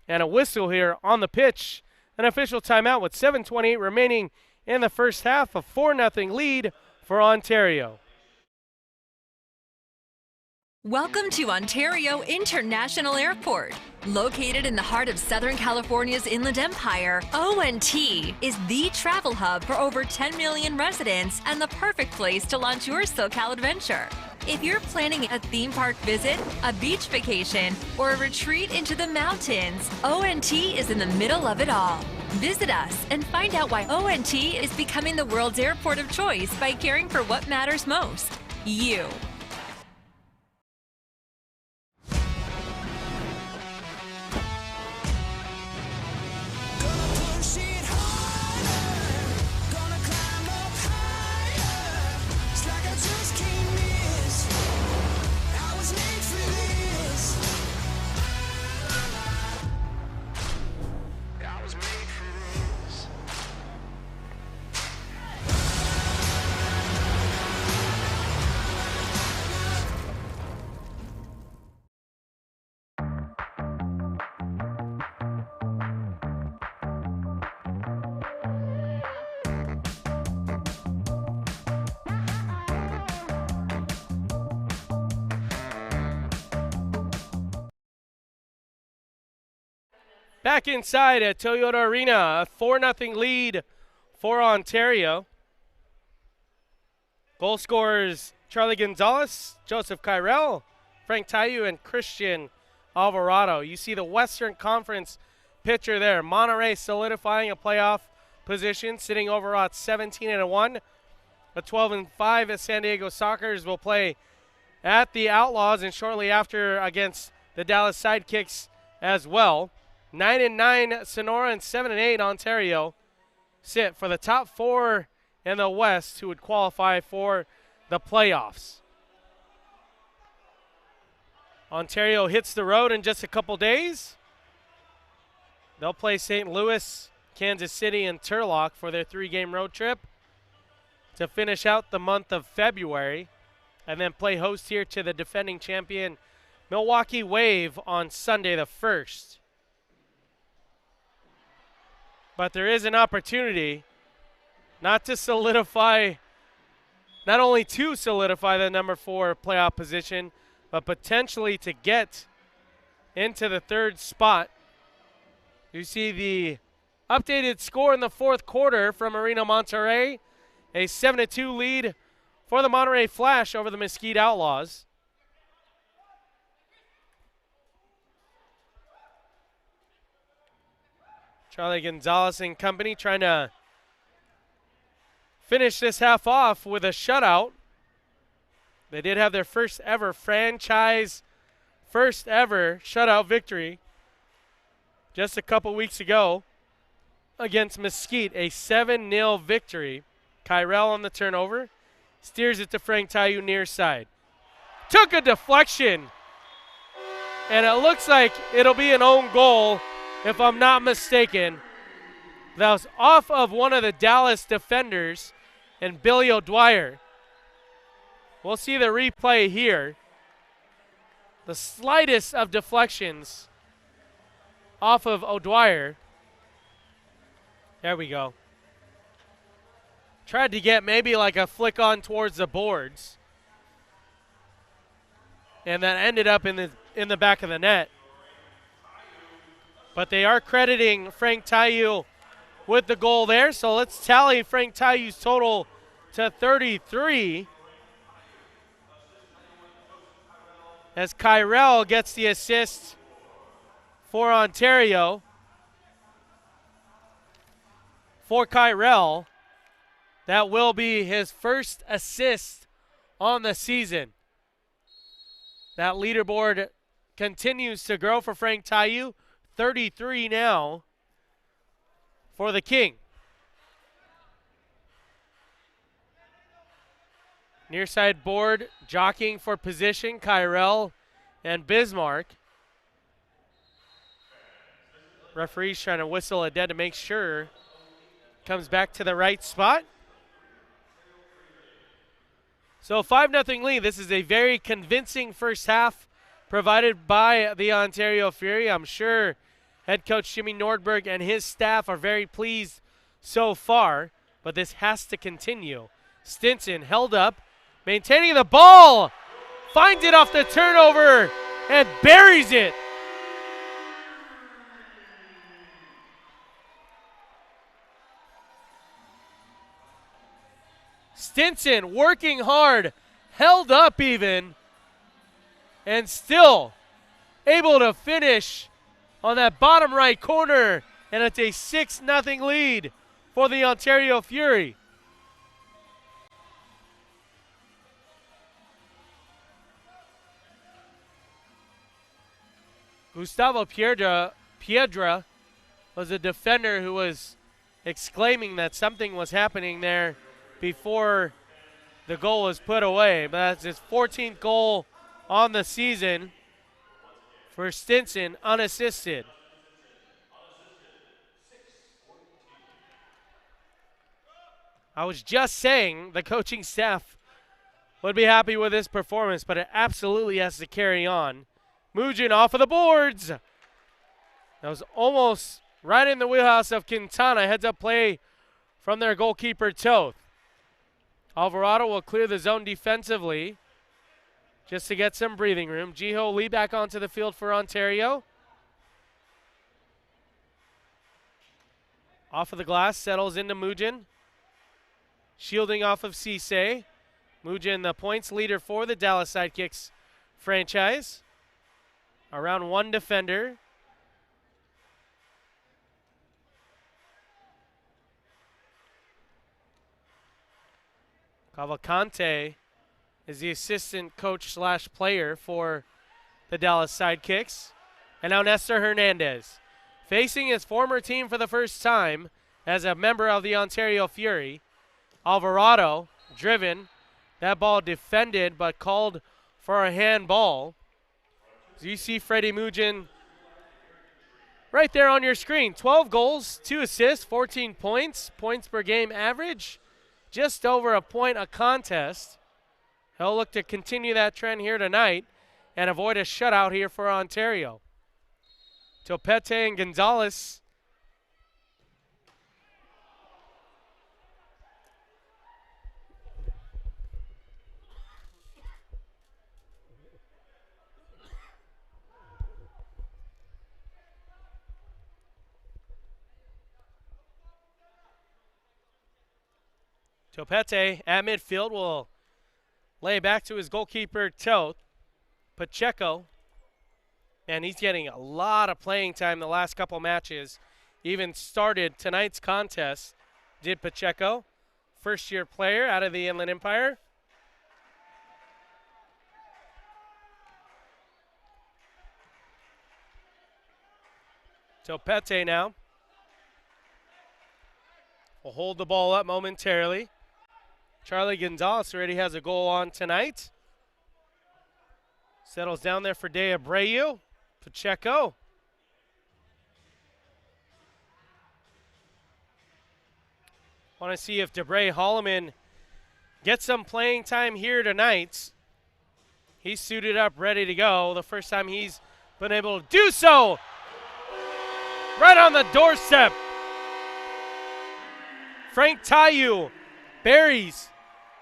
And a whistle here on the pitch. An official timeout with 7:28 remaining in the first half. A 4-0 lead for Ontario. Welcome to Ontario International Airport. Located in the heart of Southern California's Inland Empire, ONT is the travel hub for over 10 million residents and the perfect place to launch your SoCal adventure. If you're planning a theme park visit, a beach vacation, or a retreat into the mountains, ONT is in the middle of it all. Visit us and find out why ONT is becoming the world's airport of choice by caring for what matters most, you. Back inside at Toyota Arena, a 4-0 lead for Ontario. Goal scorers Charlie Gonzalez, Joseph Kyrell, Frank Tayu, and Christian Alvarado. You see the Western Conference picture there. Monterey solidifying a playoff position, sitting over at 17-1. A 12-5 at San Diego Sockers will play at the Outlaws and shortly after against the Dallas Sidekicks as well. 9-9 Sonora and 7-8 Ontario sit for the top 4 in the West who would qualify for the playoffs. Ontario hits the road in just a couple days. They'll play St. Louis, Kansas City, and Turlock for their 3-game road trip to finish out the month of February, and then play host here to the defending champion Milwaukee Wave on Sunday the 1st. But there is an opportunity not only to solidify the number 4 playoff position, but potentially to get into the 3rd spot. You see the updated score in the 4th quarter from Arena Monterey, a 7-2 lead for the Monterey Flash over the Mesquite Outlaws. Charlie Gonzalez and company trying to finish this half off with a shutout. They did have their first ever shutout victory just a couple weeks ago against Mesquite, a 7-0 victory. Kyrell on the turnover, steers it to Frank Tayu near side. Took a deflection, and it looks like it'll be an own goal if I'm not mistaken. That was off of one of the Dallas defenders and Billy O'Dwyer. We'll see the replay here. The slightest of deflections off of O'Dwyer. There we go. Tried to get maybe like a flick on towards the boards. And that ended up in the back of the net. But they are crediting Frank Tayu with the goal there. So let's tally Frank Tayu's total to 33. As Kyrell gets the assist for Ontario. For Kyrell, that will be his first assist on the season. That leaderboard continues to grow for Frank Tayu. 33 now for the King. Near side board, jockeying for position, Kyrell and Bismarck. Referee's trying to whistle a dead to make sure. Comes back to the right spot. So 5-0 lead. This is a very convincing first half provided by the Ontario Fury. I'm sure head coach Jimmy Nordberg and his staff are very pleased so far, but this has to continue. Stinson held up, maintaining the ball, finds it off the turnover, and buries it. Stinson working hard, held up even, and still able to finish on that bottom right corner, and it's a 6-0 lead for the Ontario Fury. Gustavo Piedra was a defender who was exclaiming that something was happening there before the goal was put away. But that's his 14th goal on the season for Stinson, unassisted. I was just saying the coaching staff would be happy with this performance, but it absolutely has to carry on. Mujin off of the boards. That was almost right in the wheelhouse of Quintana. Heads up play from their goalkeeper, Toth. Alvarado will clear the zone defensively just to get some breathing room. Jiho Lee back onto the field for Ontario. Off of the glass, settles into Mujin. Shielding off of Cisse. Mujin, the points leader for the Dallas Sidekicks franchise. Around one defender. Cavalcante is the assistant coach slash player for the Dallas Sidekicks. And now Nestor Hernandez, facing his former team for the first time as a member of the Ontario Fury. Alvarado, driven. That ball defended but called for a handball. So you see Freddie Mujin right there on your screen. 12 goals, 2 assists, 14 points. Points per game average, just over a point a contest. He'll look to continue that trend here tonight and avoid a shutout here for Ontario. Topete and Gonzalez. Topete at midfield will lay back to his goalkeeper, Toth. Pacheco, and he's getting a lot of playing time the last couple matches. Even started tonight's contest, did Pacheco. First-year player out of the Inland Empire. Topete now will hold the ball up momentarily. Charlie Gonzalez already has a goal on tonight. Settles down there for De Abreu. Pacheco. Want to see if Debray Holloman gets some playing time here tonight. He's suited up, ready to go. The first time he's been able to do so. Right on the doorstep. Frank Tayu buries.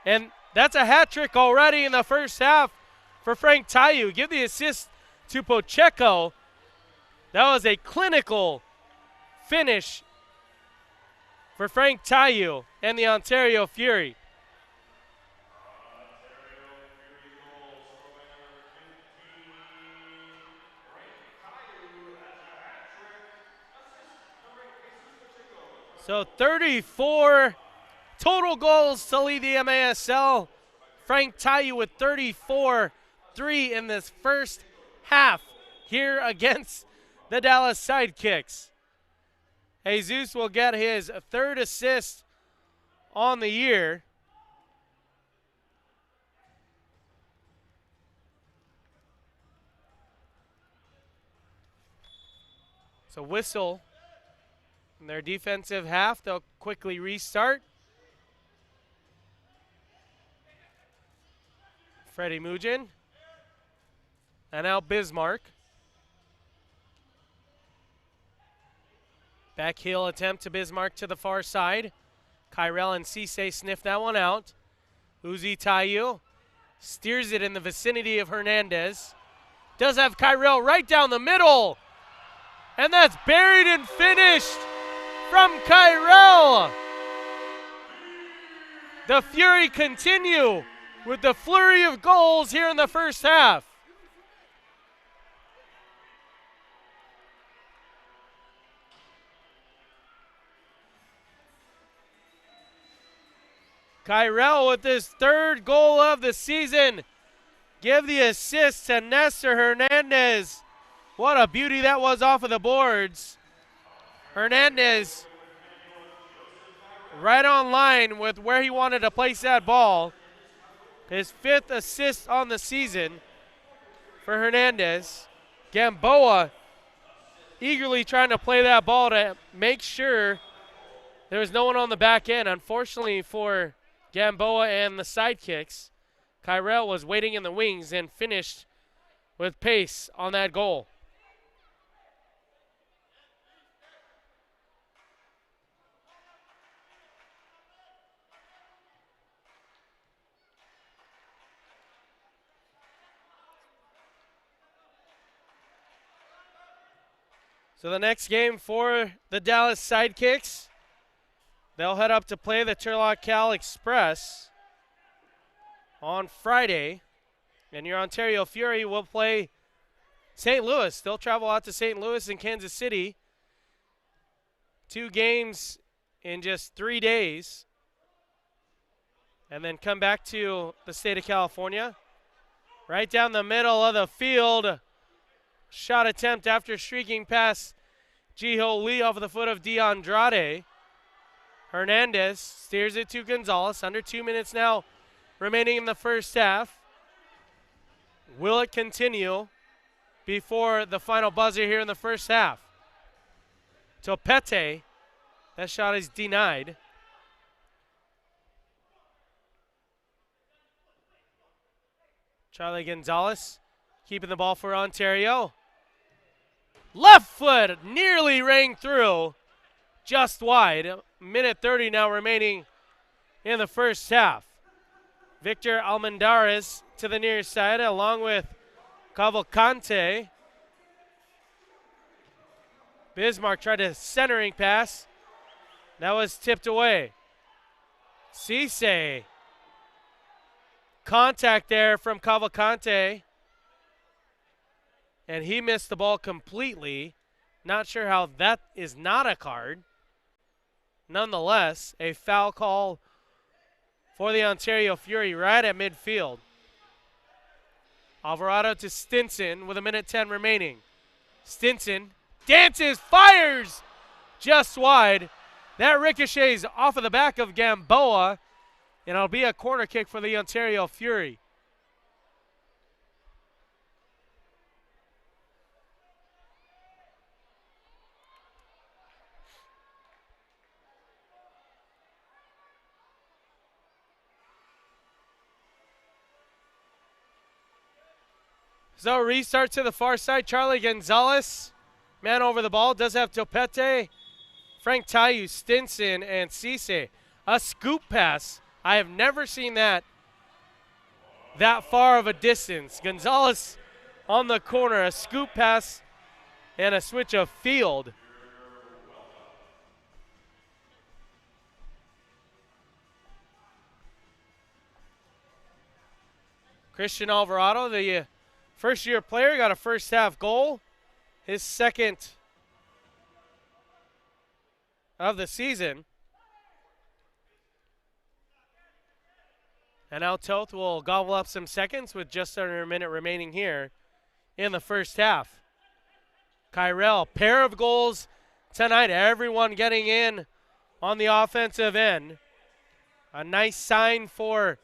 And that's a hat trick already in the first half for Frank Tayu. Give the assist to Pacheco. That was a clinical finish for Frank Tayu and the Ontario Fury. So 34 total goals to lead the MASL. Frank Tayu with 34, 3 in this first half here against the Dallas Sidekicks. Jesus will get his third assist on the year. So whistle in their defensive half. They'll quickly restart. Freddie Mujin. And now Bismarck. Back heel attempt to Bismarck to the far side. Kyrell and Cisse sniff that one out. Uzi Tayu steers it in the vicinity of Hernandez. Does have Kyrell right down the middle. And that's buried and finished from Kyrell. The Fury continue with the flurry of goals here in the first half. Kyrell with his third goal of the season. Give the assist to Nestor Hernandez. What a beauty that was off of the boards. Hernandez right on line with where he wanted to place that ball. His fifth assist on the season for Hernandez. Gamboa eagerly trying to play that ball to make sure there was no one on the back end. Unfortunately for Gamboa and the Sidekicks, Kyrell was waiting in the wings and finished with pace on that goal. So the next game for the Dallas Sidekicks they'll head up to play the Turlock Cal Express on Friday. And your Ontario Fury will play St. Louis. They'll travel out to St. Louis and Kansas City. 2 games in just 3 days. And then come back to the state of California. Right down the middle of the field. Shot attempt after streaking past Jiho Lee off of the foot of DeAndrade. Hernandez steers it to Gonzalez. Under 2 minutes now remaining in the first half. Will it continue before the final buzzer here in the first half? Topete, that shot is denied. Charlie Gonzalez keeping the ball for Ontario. Left foot nearly rang through, just wide. Minute 30 now remaining in the first half. Victor Almendarez to the near side along with Cavalcante. Bismarck tried a centering pass. That was tipped away. Cisse. Contact there from Cavalcante. And he missed the ball completely. Not sure how that is not a card. Nonetheless, a foul call for the Ontario Fury right at midfield. Alvarado to Stinson with 1:10 remaining. Stinson dances, fires just wide. That ricochets off of the back of Gamboa, and it'll be a corner kick for the Ontario Fury. So restart to the far side. Charlie Gonzalez, man over the ball, does have Topete, Frank Tayu, Stinson, and Cisse. A scoop pass. I have never seen that far of a distance. Gonzalez on the corner, a scoop pass, and a switch of field. Christian Alvarado, the first-year player, got a first-half goal, his second of the season. And now Toth will gobble up some seconds with just under a minute remaining here in the first half. Kyrell, pair of goals tonight. Everyone getting in on the offensive end. A nice sign for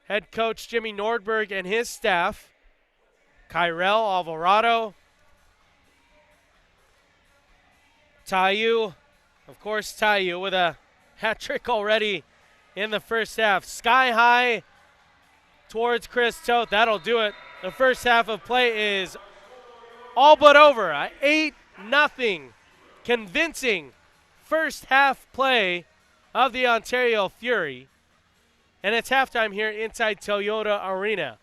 head coach Jimmy Nordberg and his staff. Kyrell, Alvarado, Tayu, of course Tayu with a hat trick already in the first half. Sky high towards Chris Toth. That'll do it. The first half of play is all but over. 8-0 convincing first half play of the Ontario Fury. And it's halftime here inside Toyota Arena.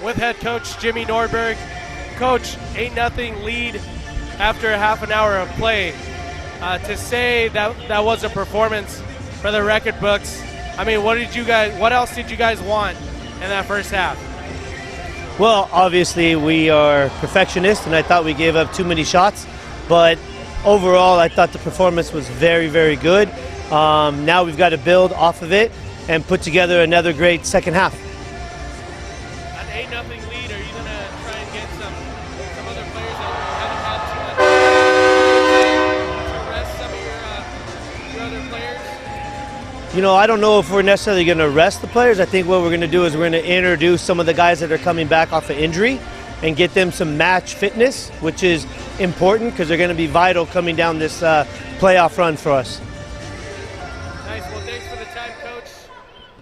with head coach Jimmy Nordberg. Coach, 8-0 lead after a half an hour of play. To say that was a performance for the record books, I mean, what else did you guys want in that first half? Well, obviously we are perfectionists, and I thought we gave up too many shots, but overall I thought the performance was very, very good. Now we've got to build off of it and put together another great second half. An 8-0 lead, are you going to try and get some other players that haven't had too much to rest some of your other players? You know, I don't know if we're necessarily going to rest the players. I think what we're going to do is we're going to introduce some of the guys that are coming back off of injury and get them some match fitness, which is important because they're going to be vital coming down this playoff run for us. Nice. Well, thanks for the time, Coach.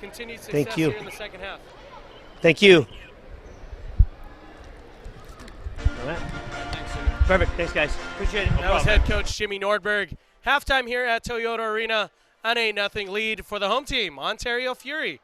Continued success Thank you. here in the second half. Thank you. All right. Perfect. Thanks, guys. Appreciate it. That was head coach Jimmy Nordberg. Halftime here at Toyota Arena. An 8-0 lead for the home team, Ontario Fury.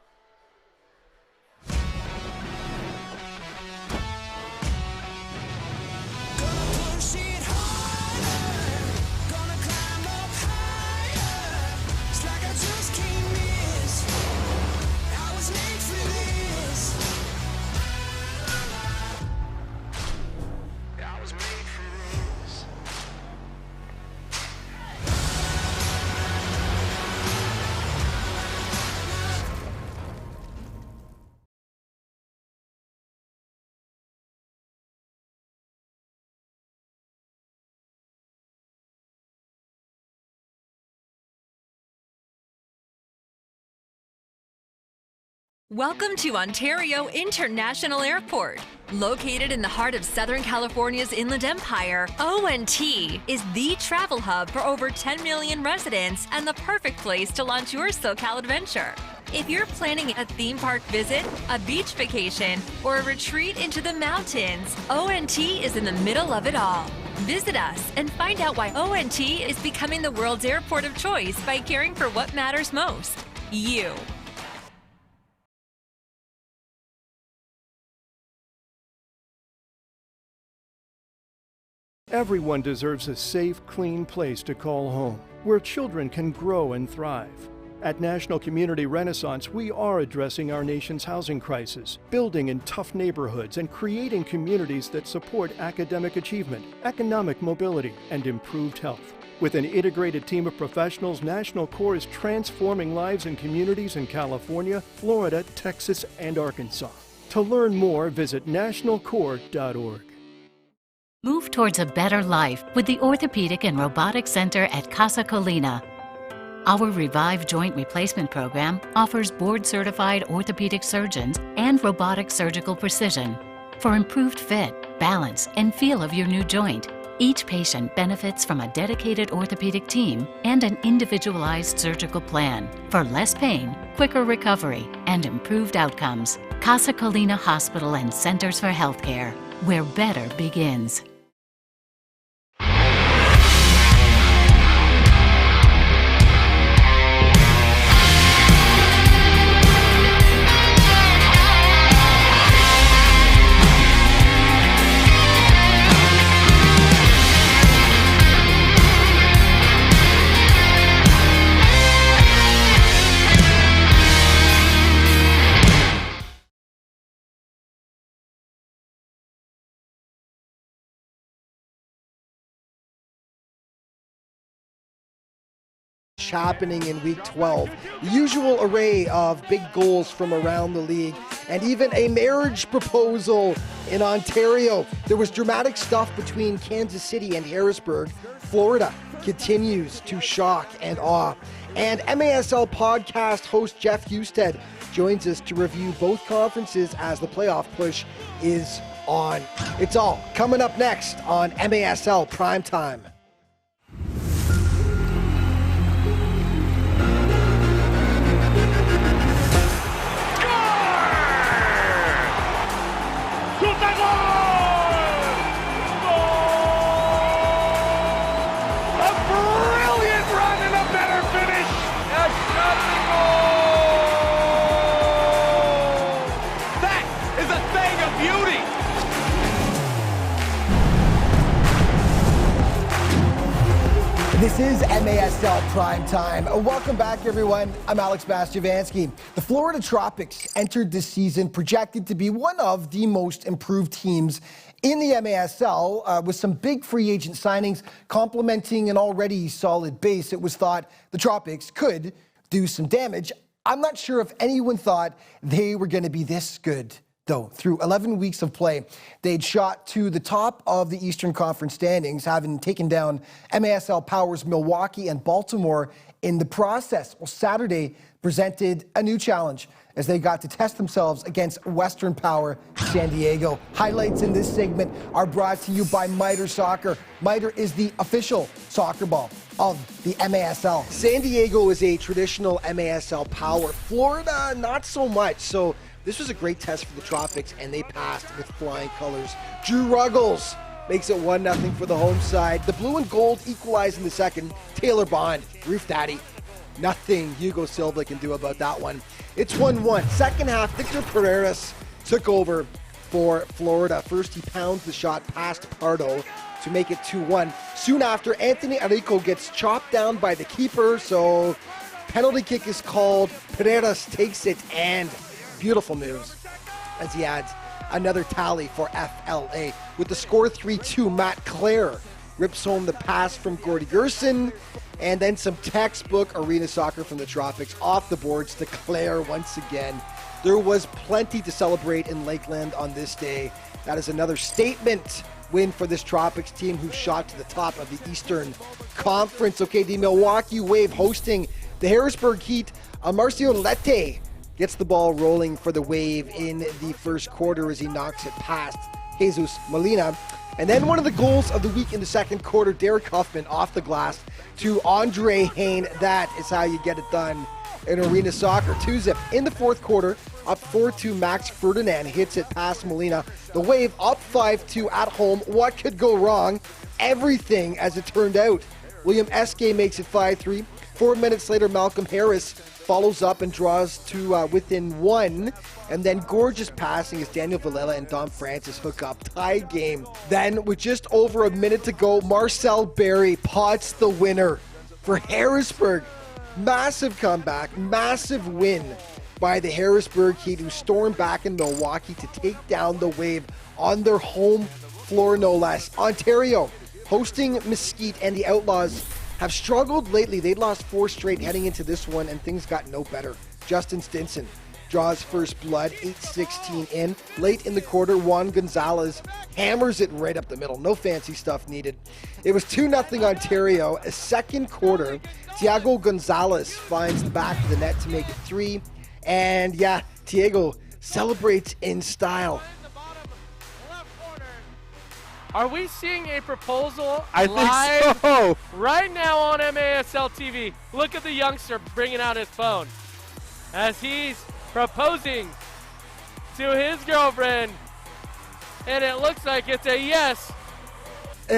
Welcome to Ontario International Airport. Located in the heart of Southern California's Inland Empire, ONT is the travel hub for over 10 million residents and the perfect place to launch your SoCal adventure. If you're planning a theme park visit, a beach vacation, or a retreat into the mountains, ONT is in the middle of it all. Visit us and find out why ONT is becoming the world's airport of choice by caring for what matters most, you. Everyone deserves a safe, clean place to call home, where children can grow and thrive. At National Community Renaissance, we are addressing our nation's housing crisis, building in tough neighborhoods and creating communities that support academic achievement, economic mobility, and improved health. With an integrated team of professionals, National Corps is transforming lives and communities in California, Florida, Texas, and Arkansas. To learn more, visit nationalcorps.org. Move towards a better life with the Orthopedic and Robotic Center at Casa Colina. Our Revive Joint Replacement Program offers board-certified orthopedic surgeons and robotic surgical precision for improved fit, balance, and feel of your new joint. Each patient benefits from a dedicated orthopedic team and an individualized surgical plan for less pain, quicker recovery, and improved outcomes. Casa Colina Hospital and Centers for Healthcare, where better begins. Happening in week 12. The usual array of big goals from around the league, and even a marriage proposal in Ontario. There was dramatic stuff between Kansas City and Harrisburg. Florida continues to shock and awe. And MASL podcast host Jeff Husted joins us to review both conferences as the playoff push is on. It's all coming up next on MASL Primetime. That is a thing of beauty. This is MASL Primetime. Welcome back, everyone. I'm Alex Bastiavansky. The Florida Tropics entered this season projected to be one of the most improved teams in the MASL, with some big free agent signings complementing an already solid base. It was thought the Tropics could do some damage. I'm not sure if anyone thought they were going to be this good, though. Through 11 weeks of play, they'd shot to the top of the Eastern Conference standings, having taken down MASL powers Milwaukee and Baltimore in the process. Well, Saturday presented a new challenge as they got to test themselves against Western Power San Diego. Highlights in this segment are brought to you by Mitre Soccer. Mitre is the official soccer ball of the MASL. San Diego is a traditional MASL power. Florida, not so much. So this was a great test for the Tropics, and they passed with flying colors. Drew Ruggles makes it 1-0 for the home side. The blue and gold equalize in the second. Taylor Bond, roof daddy. Nothing Hugo Silva can do about that one. It's 1-1. Second half, Victor Pereras took over for Florida. First, he pounds the shot past Pardo to make it 2-1. Soon after, Anthony Arico gets chopped down by the keeper, so penalty kick is called. Pereras takes it, and beautiful moves as he adds another tally for FLA. With the score 3-2, Matt Clare rips home the pass from Gordy Gerson, and then some textbook arena soccer from the Tropics off the boards to Clare once again. There was plenty to celebrate in Lakeland on this day. That is another statement win for this Tropics team who shot to the top of the Eastern Conference. Okay, the Milwaukee Wave hosting the Harrisburg Heat. Marcio Lete gets the ball rolling for the Wave in the first quarter as he knocks it past Jesus Molina. And then one of the goals of the week in the second quarter, Derek Huffman off the glass to Andre Hain. That is how you get it done in arena soccer. 2-0 in the fourth quarter, up 4-2. Max Ferdinand hits it past Molina. The Wave up 5-2 at home. What could go wrong? Everything, as it turned out. William Eske makes it 5-3. 4 minutes later, Malcolm Harris follows up and draws to within one. And then gorgeous passing as Daniel Villela and Dom Francis hook up. Tied game. Then, with just over a minute to go, Marcel Berry pots the winner for Harrisburg. Massive comeback, massive win by the Harrisburg Heat, who stormed back in Milwaukee to take down the Wave on their home floor, no less. Ontario hosting Mesquite, and the Outlaws have struggled lately. They'd lost 4 straight heading into this one, and things got no better. Justin Stinson draws first blood, 8:16 in. Late in the quarter, Juan Gonzalez hammers it right up the middle. No fancy stuff needed. It was 2-0 Ontario. A second quarter, Thiago Gonzalez finds the back of the net to make it 3. And yeah, Thiago celebrates in style. Are we seeing a proposal I live think so. right now on MASL TV? Look at the youngster bringing out his phone as he's proposing to his girlfriend, and it looks like it's a yes.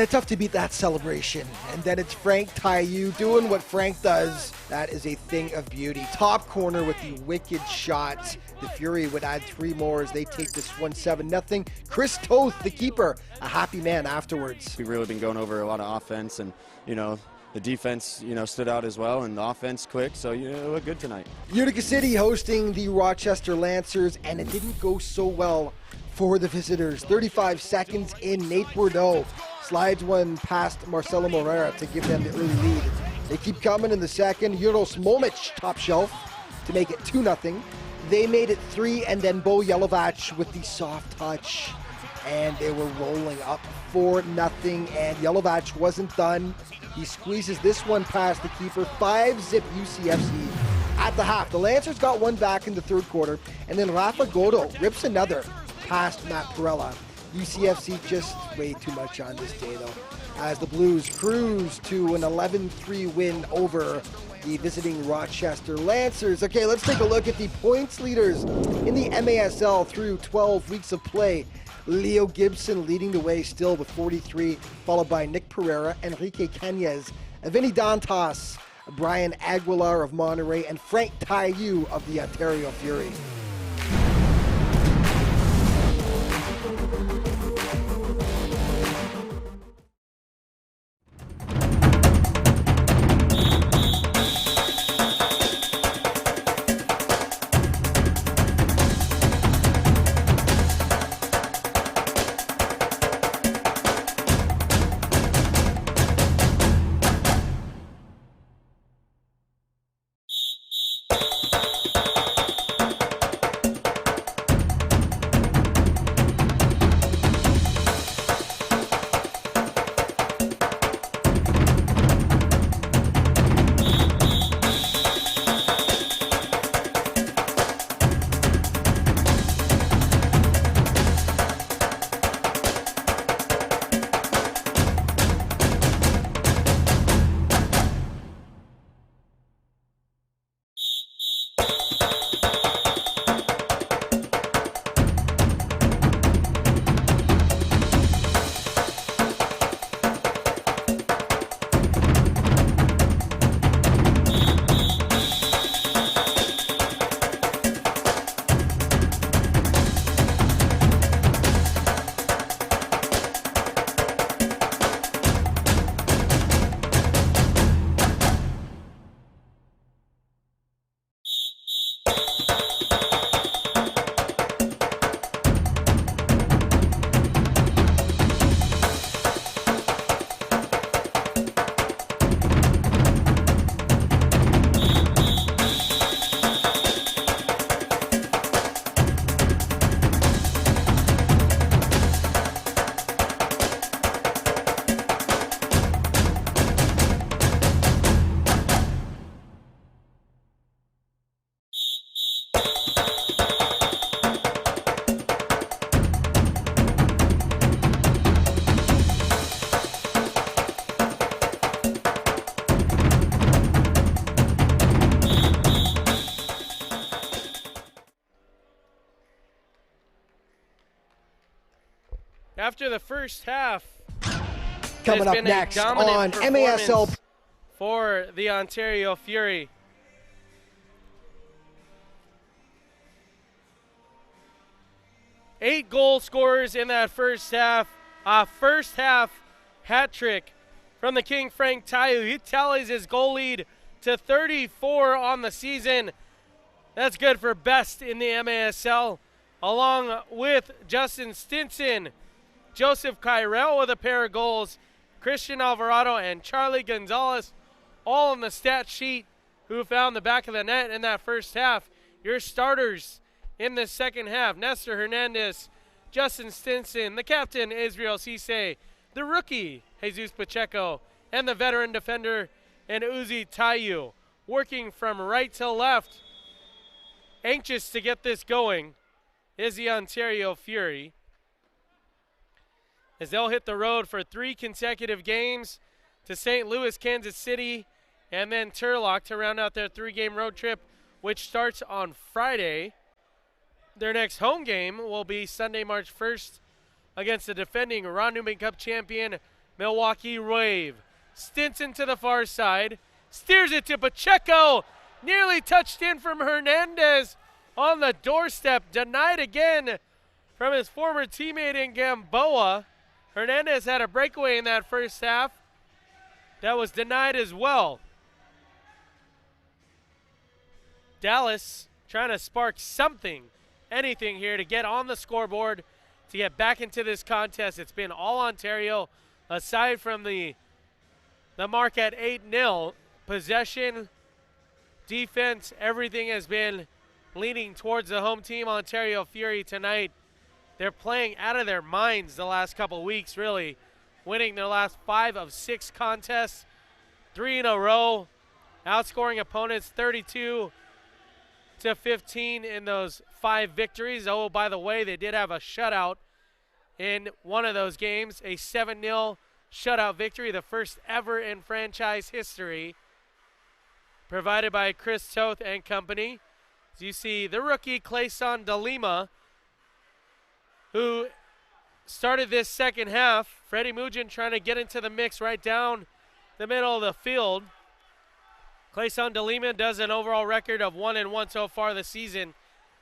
Tough to beat that celebration. And then it's Frank Taiyu doing what Frank does. That is a thing of beauty. Top corner with the wicked shot. The Fury would add 3 more as they take this one 7-0. Chris Toth, the keeper, a happy man afterwards. We've really been going over a lot of offense, and the defense stood out as well, and the offense quick, so it looked good tonight. Utica City hosting the Rochester Lancers, and it didn't go so well for the visitors. 35 seconds in, Nate Bordeaux slides one past Marcelo Morera to give them the early lead. They keep coming in the second. Juros Momic top shelf to make it 2-0. They made it 3, and then Bo Yelovac with the soft touch, and they were rolling up 4-0, and Yelovac wasn't done. He squeezes this one past the keeper. 5-zip UCFC at the half. The Lancers got one back in the third quarter, and then Rafa Godo rips another past Matt Perella. UCFC just way too much on this day, though, as the Blues cruise to an 11-3 win over the visiting Rochester Lancers. Okay, let's take a look at the points leaders in the MASL through 12 weeks of play. Leo Gibson leading the way still with 43, followed by Nick Pereira, Enrique Cañez, Vinny Dantas, Brian Aguilar of Monterey, and Frank Taiyu of the Ontario Fury. after the first half. Coming up next on MASL for the Ontario Fury. Eight goal scorers in that first half. A first half hat trick from the King, Frank Tayu. He tallies his goal lead to 34 on the season. That's good for best in the MASL, along with Justin Stinson, Joseph Kyrell with a pair of goals, Christian Alvarado and Charlie Gonzalez, all on the stat sheet, who found the back of the net in that first half. Your starters in the second half: Nestor Hernandez, Justin Stinson, the captain Israel Cisse, the rookie Jesus Pacheco, and the veteran defender and Uzi Tayu, working from right to left. Anxious to get this going is the Ontario Fury, as they'll hit the road for 3 consecutive games to St. Louis, Kansas City, and then Turlock to round out their 3-game road trip, which starts on Friday. Their next home game will be Sunday, March 1st against the defending Ron Newman Cup champion, Milwaukee Wave. Stinson to the far side, steers it to Pacheco, nearly touched in from Hernandez on the doorstep, denied again from his former teammate in Gamboa. Hernandez had a breakaway in that first half that was denied as well. Dallas trying to spark something, anything here to get on the scoreboard, to get back into this contest. It's been all Ontario, aside from the mark at 8-0. Possession, defense, everything has been leaning towards the home team, Ontario Fury, tonight. They're playing out of their minds the last couple weeks, really, winning their last 5 of 6 contests, 3 in a row, outscoring opponents 32-15 in those 5 victories. Oh, by the way, they did have a shutout in one of those games, a 7-0 shutout victory, the first ever in franchise history, provided by Chris Toth and company. As you see, the rookie Clayson De Lima, who started this second half. Freddie Mugin trying to get into the mix right down the middle of the field. Clayson De Lima does an overall record of 1-1 so far this season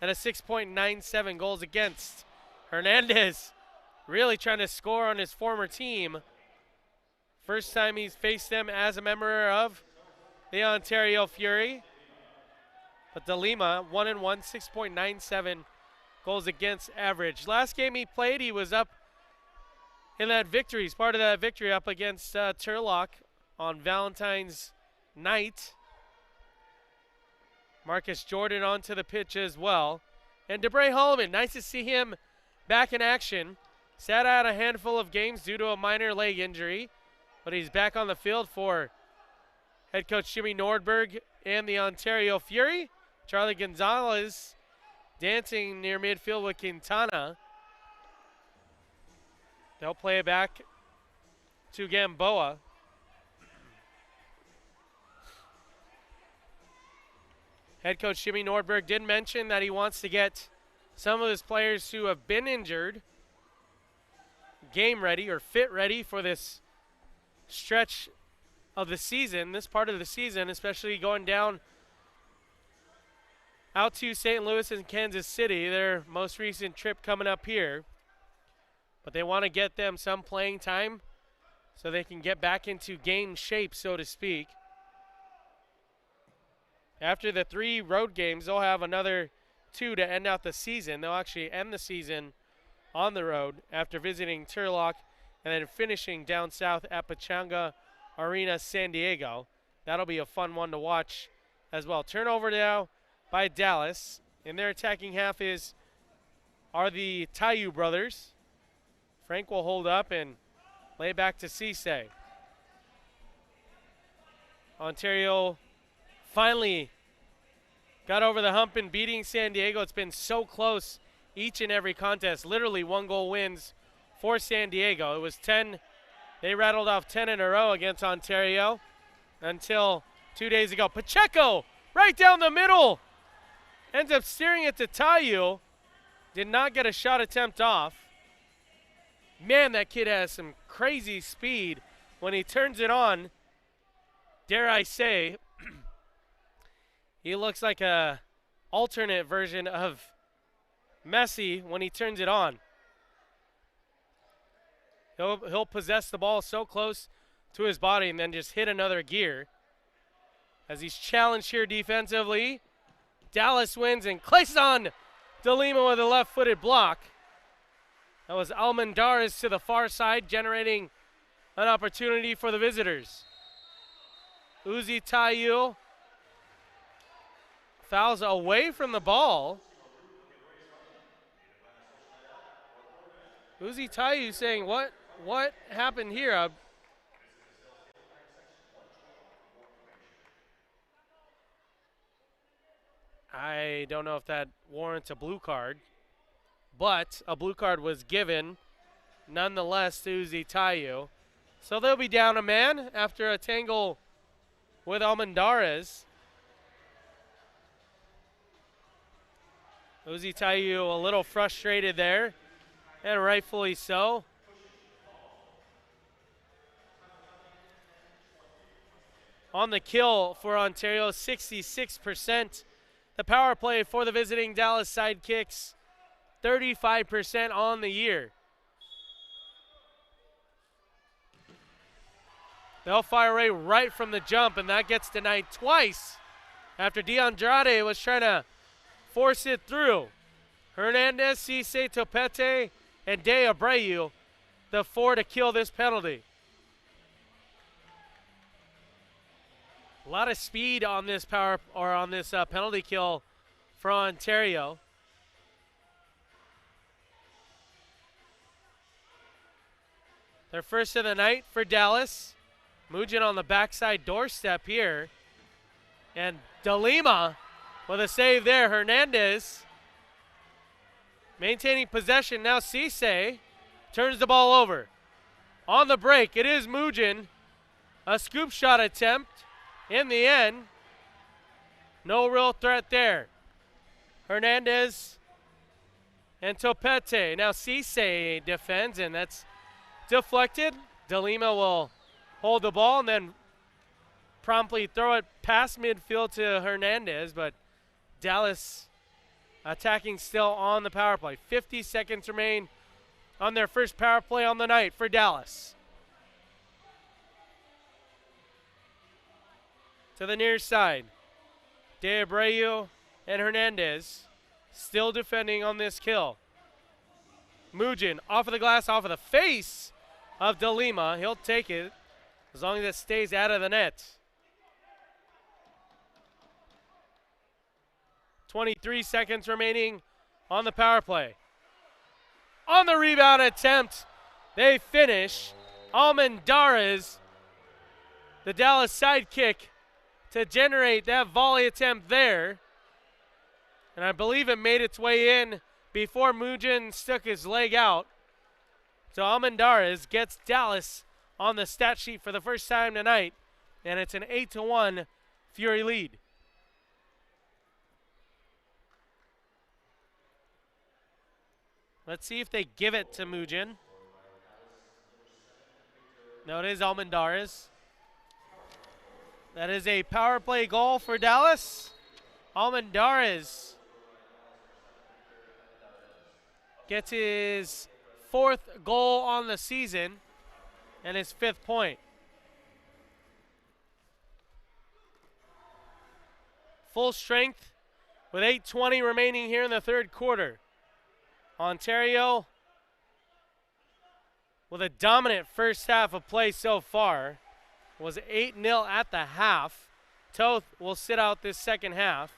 and a 6.97 goals against. Hernandez really trying to score on his former team. First time he's faced them as a member of the Ontario Fury. But De Lima, 1-1, 6.97 goals against average. Last game he played, he was up in that victory. He's part of that victory up against Turlock on Valentine's night. Marcus Jordan onto the pitch as well. And DeBray Holloman, nice to see him back in action. Sat out a handful of games due to a minor leg injury, but he's back on the field for head coach Jimmy Nordberg and the Ontario Fury. Charlie Gonzalez dancing near midfield with Quintana. They'll play it back to Gamboa. Head coach Jimmy Nordberg did mention that he wants to get some of his players who have been injured game ready or fit ready for this stretch of the season, this part of the season, especially going down out to St. Louis and Kansas City, their most recent trip coming up here. But they want to get them some playing time so they can get back into game shape, so to speak. After the 3 road games, they'll have another 2 to end out the season. They'll actually end the season on the road after visiting Turlock and then finishing down south at Pechanga Arena, San Diego. That'll be a fun one to watch as well. Turnover now by Dallas. In their attacking half are the Tayu brothers. Frank will hold up and lay back to Cisse. Ontario finally got over the hump in beating San Diego. It's been so close each and every contest. Literally 1-goal wins for San Diego. It was 10. They rattled off 10 in a row against Ontario until 2 days ago. Pacheco right down the middle. Ends up steering it to Tayu. Did not get a shot attempt off. Man, that kid has some crazy speed when he turns it on. Dare I say, he looks like a alternate version of Messi when he turns it on. He'll possess the ball so close to his body and then just hit another gear. As he's challenged here defensively, Dallas wins and Clayson DeLima with a left-footed block. That was Almendarez to the far side, generating an opportunity for the visitors. Uzi Tayu fouls away from the ball. Uzi Tayu saying, what happened here? I don't know if that warrants a blue card, but a blue card was given nonetheless to Uzi Tayu. So they'll be down a man after a tangle with Almendarez. Uzi Tayu a little frustrated there, and rightfully so. On the kill for Ontario, 66%. The power play for the visiting Dallas Sidekicks, 35% on the year. They'll fire away right from the jump, and that gets denied twice after DeAndrade was trying to force it through. Hernandez, Cisse, Topete, and De Abreu, the four to kill this penalty. A lot of speed on this penalty kill for Ontario. Their first of the night for Dallas. Mujin on the backside doorstep here. And DeLima with a save there. Hernandez maintaining possession. Now Cisse turns the ball over. On the break, it is Mujin. A scoop shot attempt. In the end, no real threat there. Hernandez and Topete. Now Cisse defends, and that's deflected. DeLima will hold the ball and then promptly throw it past midfield to Hernandez, but Dallas attacking still on the power play. 50 seconds remain on their first power play on the night for Dallas. To the near side, De Abreu and Hernandez still defending on this kill. Mujin off of the glass, off of the face of DeLima. He'll take it as long as it stays out of the net. 23 seconds remaining on the power play. On the rebound attempt, they finish. Almendarez, the Dallas sidekick, to generate that volley attempt there. And I believe it made its way in before Mujin stuck his leg out. So Almendarez gets Dallas on the stat sheet for the first time tonight, and it's an 8-1 Fury lead. Let's see if they give it to Mujin. No, it is Almendarez. That is a power play goal for Dallas. Almendarez gets his 4th goal on the season and his 5th point. Full strength with 8:20 remaining here in the third quarter. Ontario with a dominant first half of play so far. Was 8-0 at the half. Toth will sit out this second half.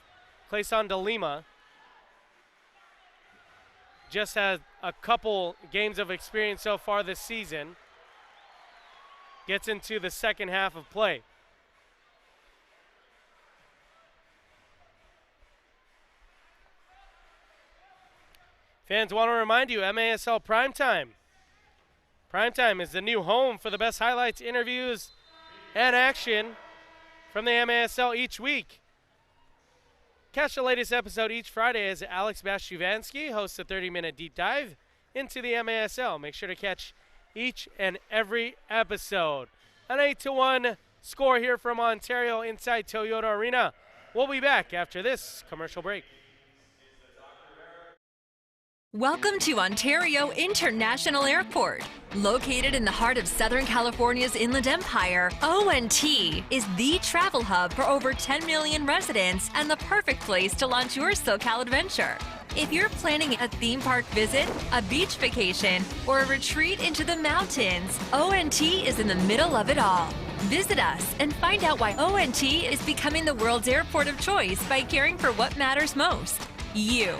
Clayson DeLima just has a couple games of experience so far this season. Gets into the second half of play. Fans, want to remind you, MASL Primetime. Primetime is the new home for the best highlights, interviews, and action from the MASL each week. Catch the latest episode each Friday as Alex Bastiuvansky hosts a 30-minute deep dive into the MASL. Make sure to catch each and every episode. An 8-1 score here from Ontario inside Toyota Arena. We'll be back after this commercial break. Welcome to Ontario International Airport. Located in the heart of Southern California's Inland Empire, ONT is the travel hub for over 10 million residents and the perfect place to launch your SoCal adventure. If you're planning a theme park visit, a beach vacation, or a retreat into the mountains, ONT is in the middle of it all. Visit us and find out why ONT is becoming the world's airport of choice by caring for what matters most, you.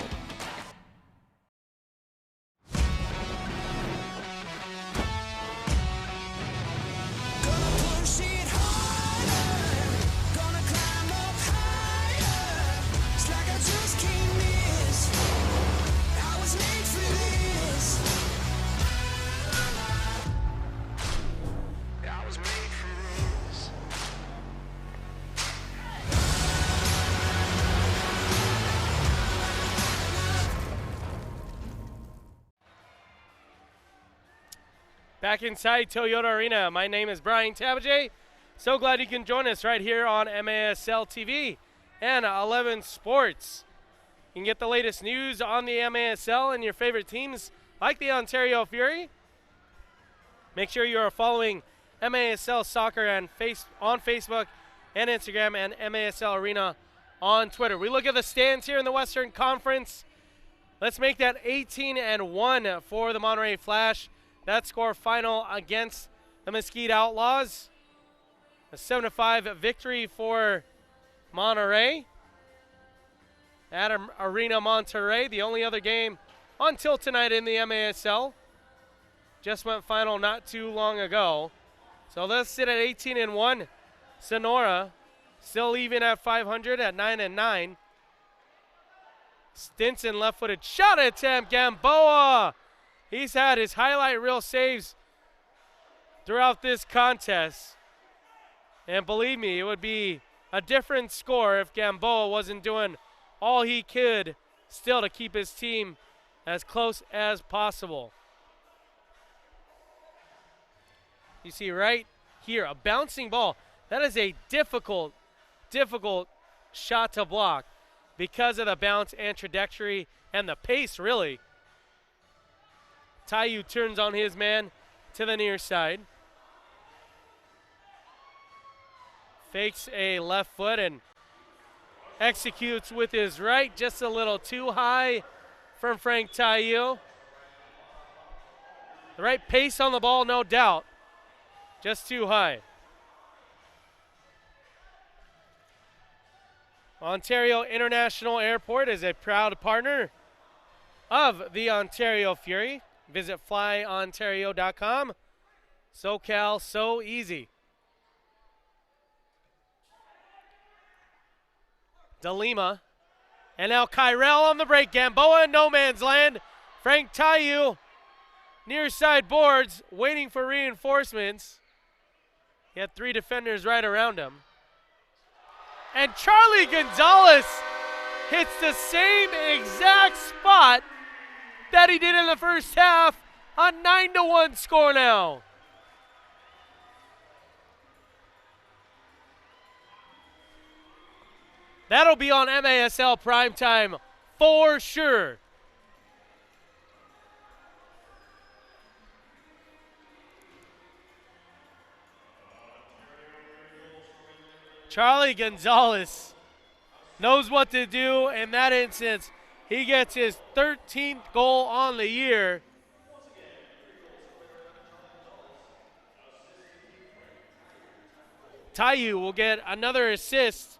Back inside Toyota Arena, my name is Brian Tabajay. So glad you can join us right here on MASL TV and 11 Sports. You can get the latest news on the MASL and your favorite teams like the Ontario Fury. Make sure you are following MASL Soccer on Facebook and Instagram, and MASL Arena on Twitter. We look at the stands here in the Western Conference. Let's make that 18-1 for the Monterey Flash. That score final against the Mesquite Outlaws. A 7-5 victory for Monterey at Arena Monterey. The only other game until tonight in the MASL. Just went final not too long ago. So let's sit at 18-1. Sonora still even at 500 at 9-9. Stinson left-footed shot attempt. Gamboa. He's had his highlight reel saves throughout this contest. And believe me, it would be a different score if Gamboa wasn't doing all he could still to keep his team as close as possible. You see right here, a bouncing ball. That is a difficult shot to block because of the bounce and trajectory and the pace, really. Taiyu turns on his man to the near side. Fakes a left foot and executes with his right, just a little too high from Frank Taiyu. The right pace on the ball, no doubt. Just too high. Ontario International Airport is a proud partner of the Ontario Fury. Visit flyontario.com. SoCal, so easy. DeLima. And now Kyrell on the break. Gamboa in no man's land. Frank Taiyu near side boards, waiting for reinforcements. He had 3 defenders right around him. And Charlie Gonzalez hits the same exact spot that he did in the first half. A 9-1 score now. That'll be on MASL Primetime for sure. Charlie Gonzalez knows what to do in that instance. He gets his 13th goal on the year. Taiyu will get another assist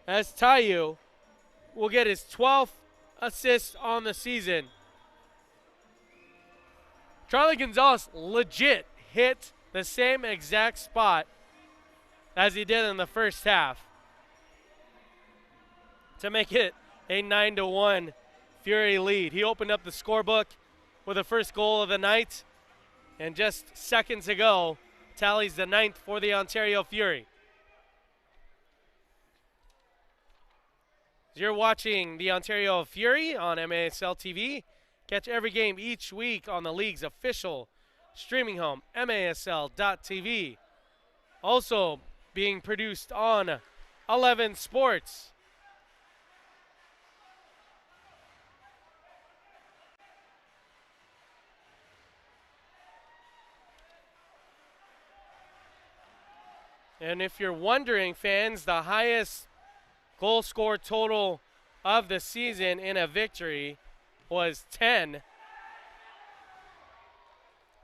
as Taiyu will get his 12th assist on the season. Charlie Gonzalez legit hit the same exact spot as he did in the first half to make it a 9-1 Fury lead. He opened up the scorebook with the first goal of the night, and just seconds ago tallies the 9th for the Ontario Fury. You're watching the Ontario Fury on MASL TV. Catch every game each week on the league's official streaming home, MASL.TV. Also being produced on 11 Sports. And if you're wondering, fans, the highest goal score total of the season in a victory was 10.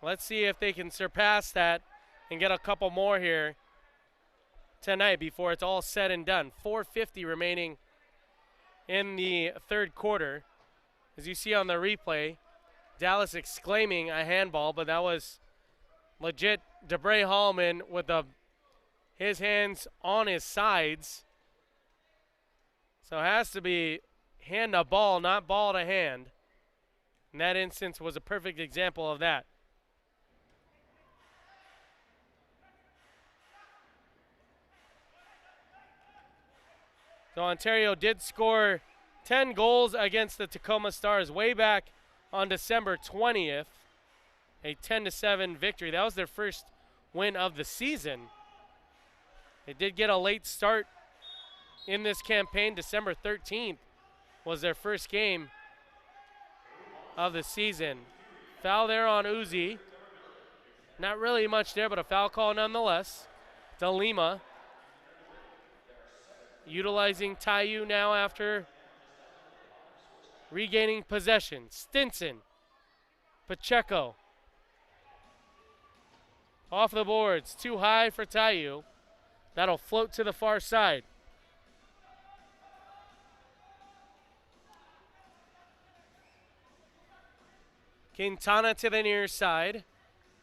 Let's see if they can surpass that and get a couple more here tonight before it's all said and done. 4:50 remaining in the third quarter. As you see on the replay, Dallas exclaiming a handball, but that was legit DeBray Hallman with his hands on his sides. So it has to be hand to ball, not ball to hand. And that instance was a perfect example of that. So Ontario did score 10 goals against the Tacoma Stars way back on December 20th. A 10-7 victory. That was their first win of the season. They did get a late start in this campaign. December 13th was their first game of the season. Foul there on Uzi. Not really much there, but a foul call nonetheless. De Lima utilizing Taiyu now after regaining possession. Stinson. Pacheco. Off the boards. Too high for Taiyu. That'll float to the far side. Quintana to the near side.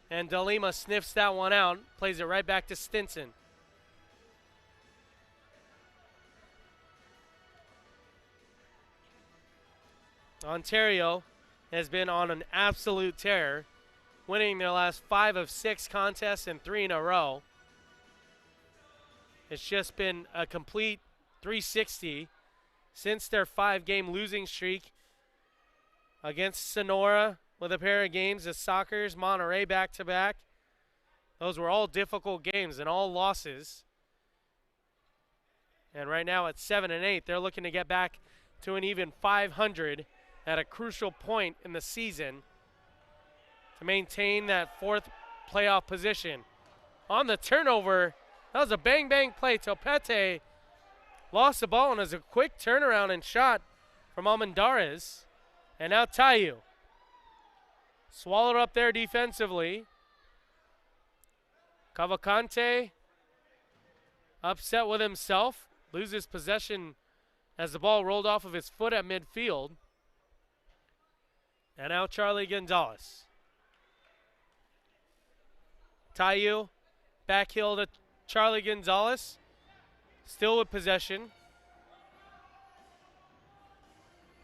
And De Lima sniffs that one out. Plays it right back to Stinson. Ontario has been on an absolute tear, winning their last 5 of 6 contests and 3 in a row. It's just been a complete 360 since their 5-game losing streak against Sonora with a pair of games, the Sockers, Monterey back-to-back. Those were all difficult games and all losses. And right now at 7-8, they're looking to get back to an even 500 at a crucial point in the season to maintain that 4th playoff position. On the turnover, that was a bang-bang play. Topete lost the ball and it was a quick turnaround and shot from Almendarez. And now Taiyu. Swallowed up there defensively. Cavalcante upset with himself. Loses possession as the ball rolled off of his foot at midfield. And now Charlie Gonzalez. Taiyu back heel to Charlie Gonzalez. Still with possession.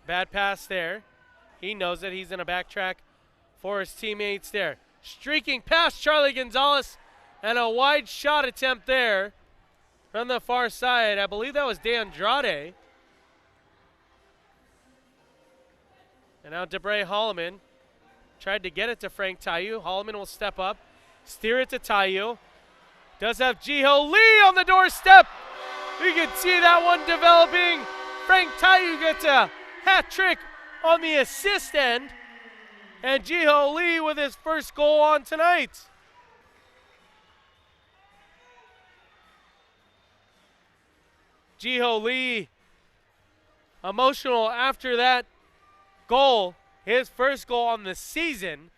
Bad pass there. He knows that he's in a backtrack for his teammates there. Streaking past Charlie Gonzalez and a wide shot attempt there from the far side. I believe that was DeAndrade. And now DeBray Holloman tried to get it to Frank Taiyu. Holloman will step up, steer it to Taiyu. Does have Jiho Lee on the doorstep. You can see that one developing. Frank Taiyu gets a hat trick on the assist end. And Jiho Lee with his first goal on tonight. Jiho Lee emotional after that goal, his first goal on the season.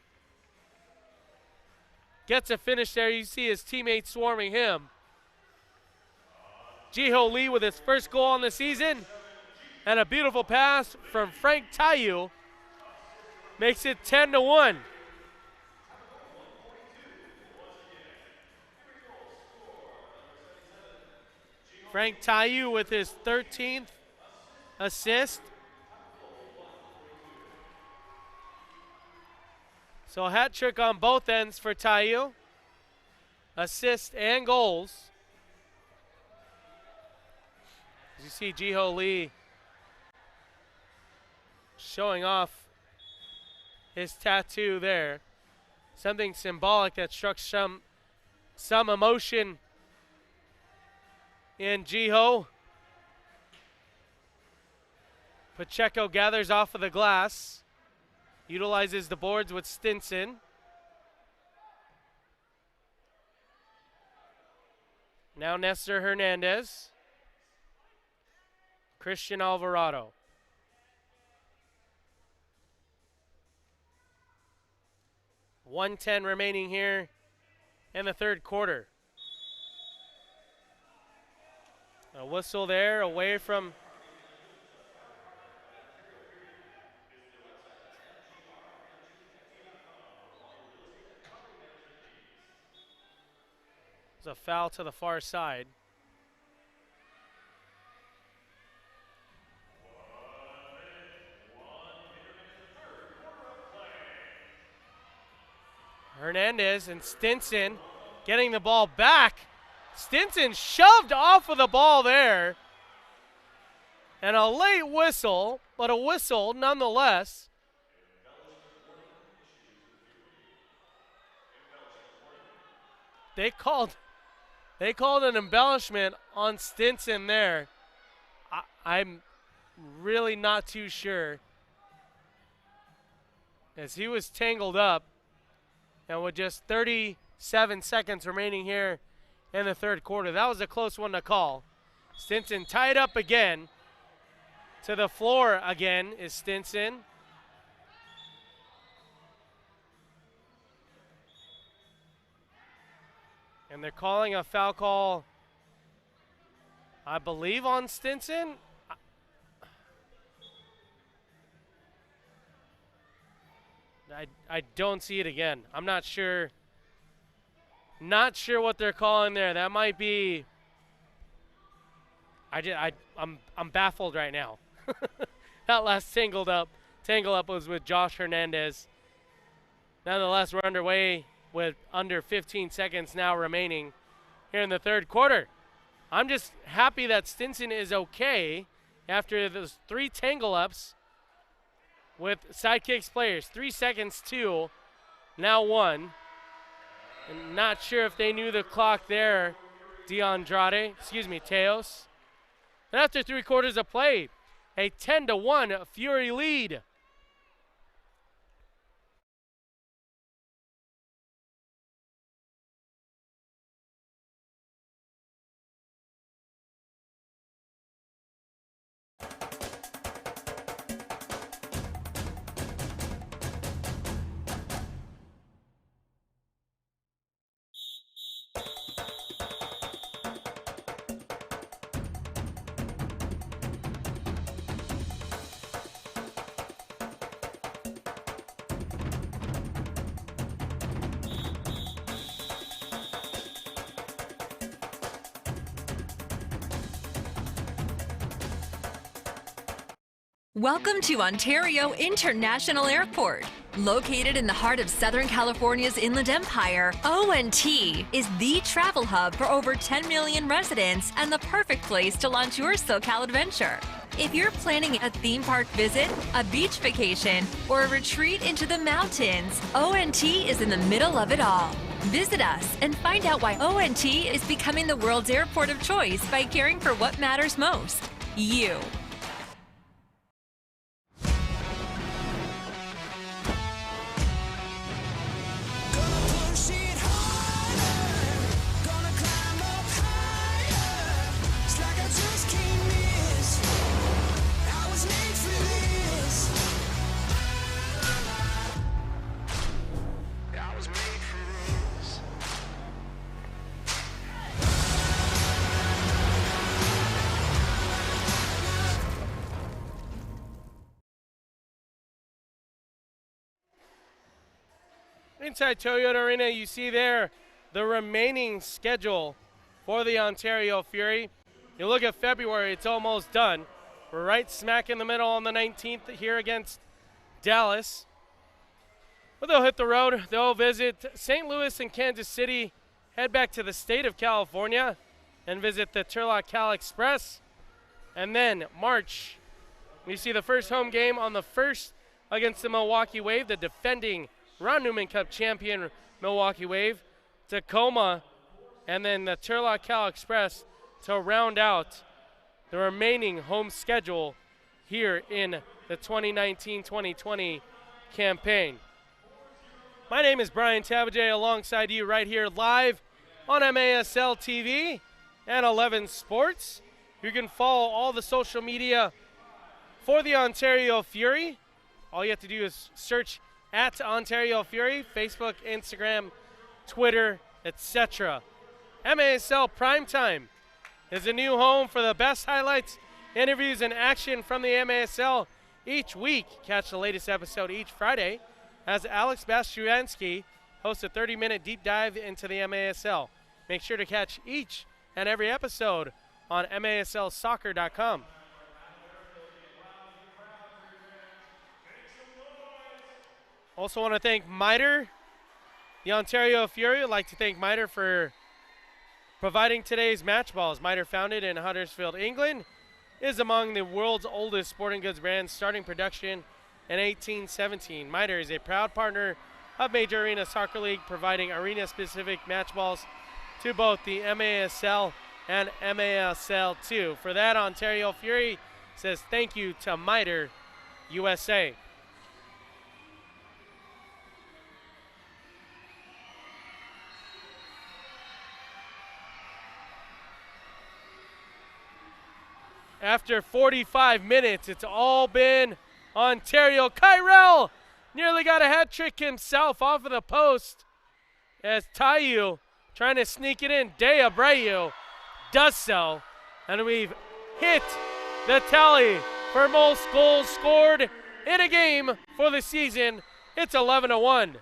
Gets a finish there. You see his teammates swarming him. Jiho Lee with his first goal on the season. And a beautiful pass from Frank Taiyu. Makes it 10-1. Frank Taiyu with his 13th assist. So a hat trick on both ends for Taiyu. Assists and goals. As you see Jiho Lee showing off his tattoo there. Something symbolic that struck some emotion in Jiho. Pacheco gathers off of the glass, utilizes the boards with Stinson. Now Nestor Hernandez. Christian Alvarado. .110 remaining here in the third quarter. A whistle there away from it's a foul to the far side. Hernandez and Stinson getting the ball back. Stinson shoved off of the ball there. And a late whistle, but a whistle nonetheless. They called an embellishment on Stinson there. I'm really not too sure, as he was tangled up. And with just 37 seconds remaining here in the third quarter, that was a close one to call. Stinson tied up again. To the floor again is Stinson. And they're calling a foul call, I believe, on Stinson. I don't see it again. I'm not sure. Not sure what they're calling there. That might be. I'm baffled right now. That last tangle up was with Josh Hernandez. Nonetheless, we're underway with under 15 seconds now remaining here in the third quarter. I'm just happy that Stinson is okay after those 3 tangle ups with Sidekicks players. 3 seconds, 2, now 1. And not sure if they knew the clock there, Teos. And after 3 quarters of play, a 10-1 Fury lead. Welcome to Ontario International Airport. Located in the heart of Southern California's Inland Empire, ONT is the travel hub for over 10 million residents and the perfect place to launch your SoCal adventure. If you're planning a theme park visit, a beach vacation, or a retreat into the mountains, ONT is in the middle of it all. Visit us and find out why ONT is becoming the world's airport of choice by caring for what matters most, you. Inside Toyota Arena, you see there the remaining schedule for the Ontario Fury. You look at February, it's almost done. We're right smack in the middle on the 19th here against Dallas. But they'll hit the road. They'll visit St. Louis and Kansas City, head back to the state of California, and visit the Turlock Cal Express. And then March, we see the first home game on the 1st against the Milwaukee Wave, the defending Ron Newman Cup champion Milwaukee Wave. Tacoma, and then the Turlock Cal Express to round out the remaining home schedule here in the 2019-2020 campaign. My name is Brian Tabajay, alongside you right here live on MASL TV and 11 Sports. You can follow all the social media for the Ontario Fury. All you have to do is search at Ontario Fury, Facebook, Instagram, Twitter, etc. MASL Primetime is a new home for the best highlights, interviews, and action from the MASL each week. Catch the latest episode each Friday as Alex Bastiansky hosts a 30-minute deep dive into the MASL. Make sure to catch each and every episode on MASLsoccer.com. Also want to thank MITRE, the Ontario Fury. I'd like to thank MITRE for providing today's match balls. MITRE, founded in Huddersfield, England, is among the world's oldest sporting goods brands, starting production in 1817. MITRE is a proud partner of Major Arena Soccer League, providing arena-specific match balls to both the MASL and MASL2. For that, Ontario Fury says thank you to MITRE USA. After 45 minutes, it's all been Ontario. Kyrell nearly got a hat trick himself off of the post as Tayu trying to sneak it in. De Abreu does so, and we've hit the tally for most goals scored in a game for the season. It's 11-1.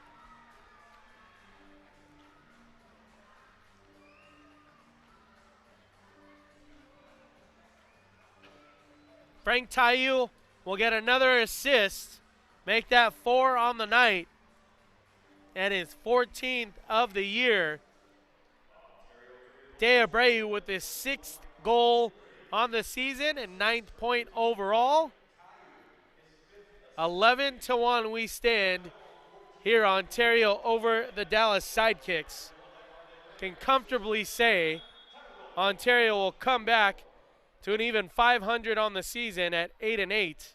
Frank Tayu will get another assist, make that 4 on the night, and his 14th of the year. De Abreu with his 6th goal on the season and 9th point overall. 11-1 we stand here, Ontario over the Dallas Sidekicks. Can comfortably say Ontario will come back to an even 500 on the season at 8-8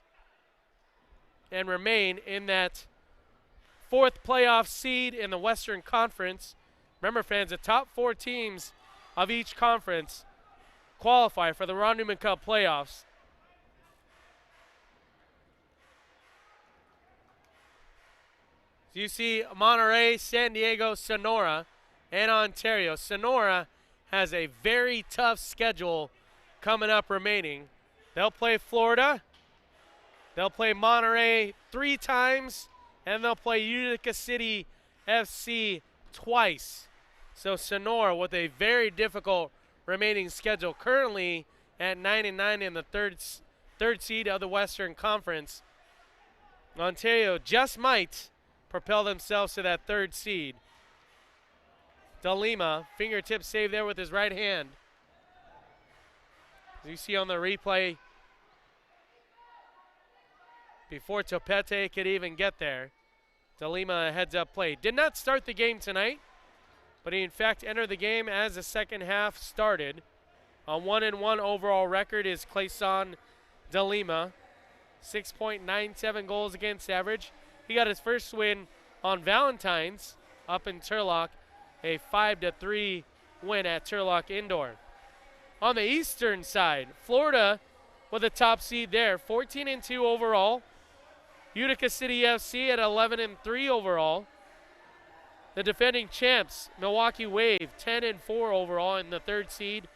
and remain in that 4th playoff seed in the Western Conference. Remember, fans, the top 4 teams of each conference qualify for the Ron Newman Cup playoffs. So you see Monterey, San Diego, Sonora, and Ontario. Sonora has a very tough schedule coming up remaining. They'll play Florida, they'll play Monterey 3 times, and they'll play Utica City FC twice. So Sonora with a very difficult remaining schedule, currently at 9-9 in the third seed of the Western Conference. Ontario just might propel themselves to that 3rd seed. De Lima, fingertip save there with his right hand. As you see on the replay, before Topete could even get there, De Lima heads up play. Did not start the game tonight, but he in fact entered the game as the second half started. A 1-1 overall record is Clayson De Lima, 6.97 goals against average. He got his first win on Valentine's up in Turlock, a 5-3 win at Turlock Indoor. On the eastern side, Florida with a top seed there, 14-2 overall. Utica City FC at 11-3 overall. The defending champs, Milwaukee Wave, 10-4 overall in the 3rd seed.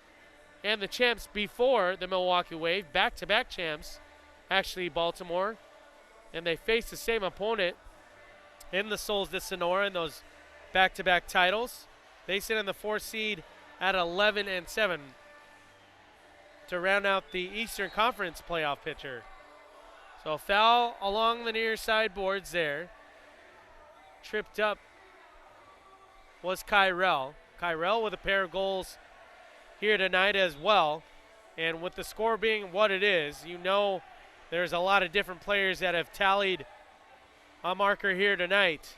And the champs before the Milwaukee Wave, back-to-back champs, actually Baltimore. And they face the same opponent in the Souls de Sonora in those back-to-back titles. They sit in the 4th seed at 11-7. To round out the Eastern Conference playoff picture. So foul along the near side boards there. Tripped up was Kyrell. Kyrell with a pair of goals here tonight as well. And with the score being what it is, you know there's a lot of different players that have tallied a marker here tonight.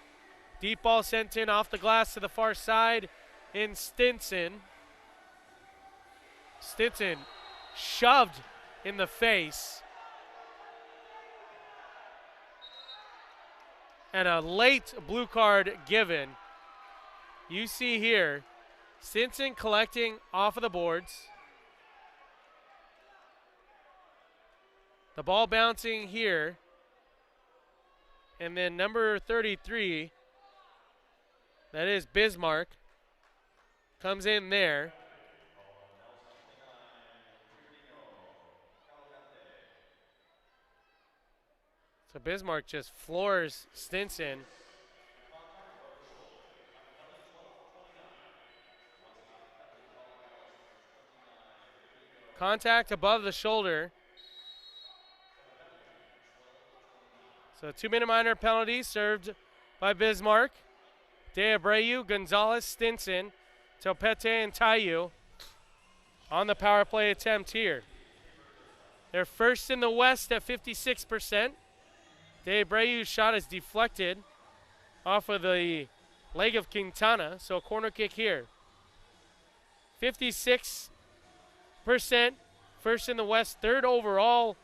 Deep ball sent in off the glass to the far side in Stinson. Stinson shoved in the face. And a late blue card given. You see here, Stinson collecting off of the boards. The ball bouncing here. And then number 33, that is Bismarck, comes in there. So Bismarck just floors Stinson. Contact above the shoulder. So 2-minute minor penalty served by Bismarck. De Abreu, Gonzalez, Stinson, Topete, and Tayu on the power play attempt here. They're first in the West at 56%. De Abreu's shot is deflected off of the leg of Quintana, so a corner kick here. 56%, first in the West, third overall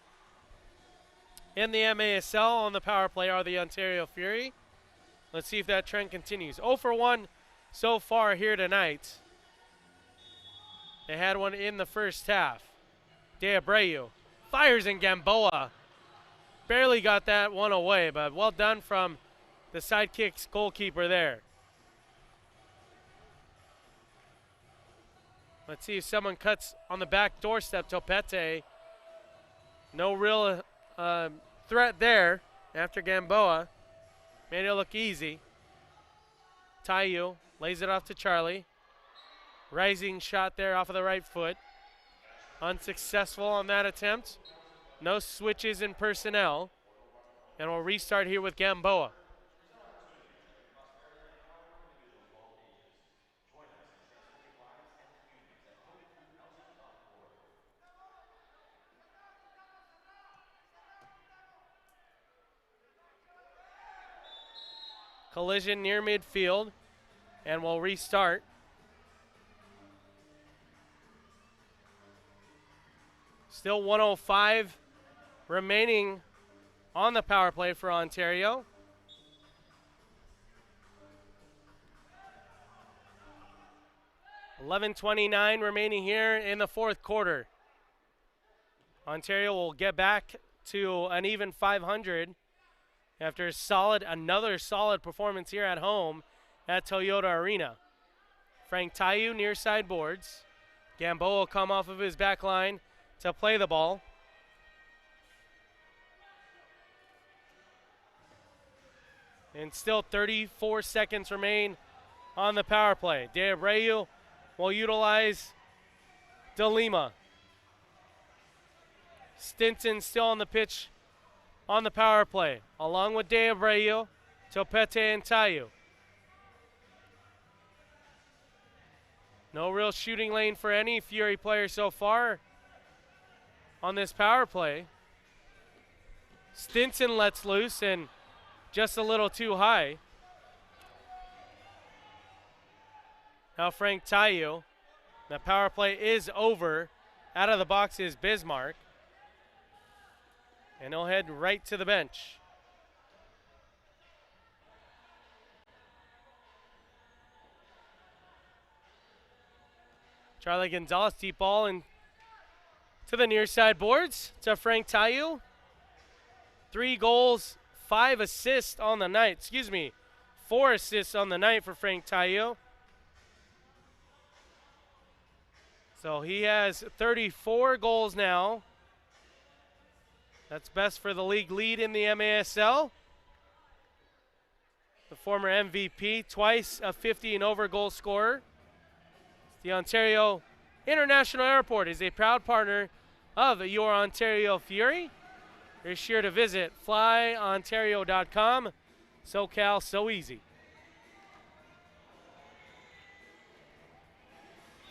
in the MASL on the power play are the Ontario Fury. Let's see if that trend continues. 0 for 1 so far here tonight. They had one in the first half. De Abreu fires in Gamboa. Barely got that one away, but well done from the Sidekicks goalkeeper there. Let's see if someone cuts on the back doorstep. Topete. No real threat there after Gamboa. Made it look easy. Tayu lays it off to Charlie. Rising shot there off of the right foot. Unsuccessful on that attempt. No switches in personnel. And we'll restart here with Gamboa. Collision near midfield, and we'll restart. Still 1:05 remaining on the power play for Ontario. $11:29 remaining here in the fourth quarter. Ontario will get back to an even 500 after another solid performance here at home at Toyota Arena. Frank Tayu near side boards. Gamboa will come off of his back line to play the ball. And still 34 seconds remain on the power play. De Abreu will utilize De Lima. Stinson still on the pitch on the power play, along with De Abreu, Topete, and Tayu. No real shooting lane for any Fury player so far on this power play. Stinson lets loose and just a little too high. Now Frank Tayu. The power play is over. Out of the box is Bismarck. And he'll head right to the bench. Charlie Gonzalez, deep ball and to the near side boards to Frank Tayu. 3 goals, 5 assists on the night. 4 assists on the night for Frank Tayu. So he has 34 goals now. That's best for the league lead in the MASL. The former MVP, twice a 50 and over goal scorer. The Ontario International Airport is a proud partner of your Ontario Fury. Be sure to visit flyontario.com. SoCal, so easy.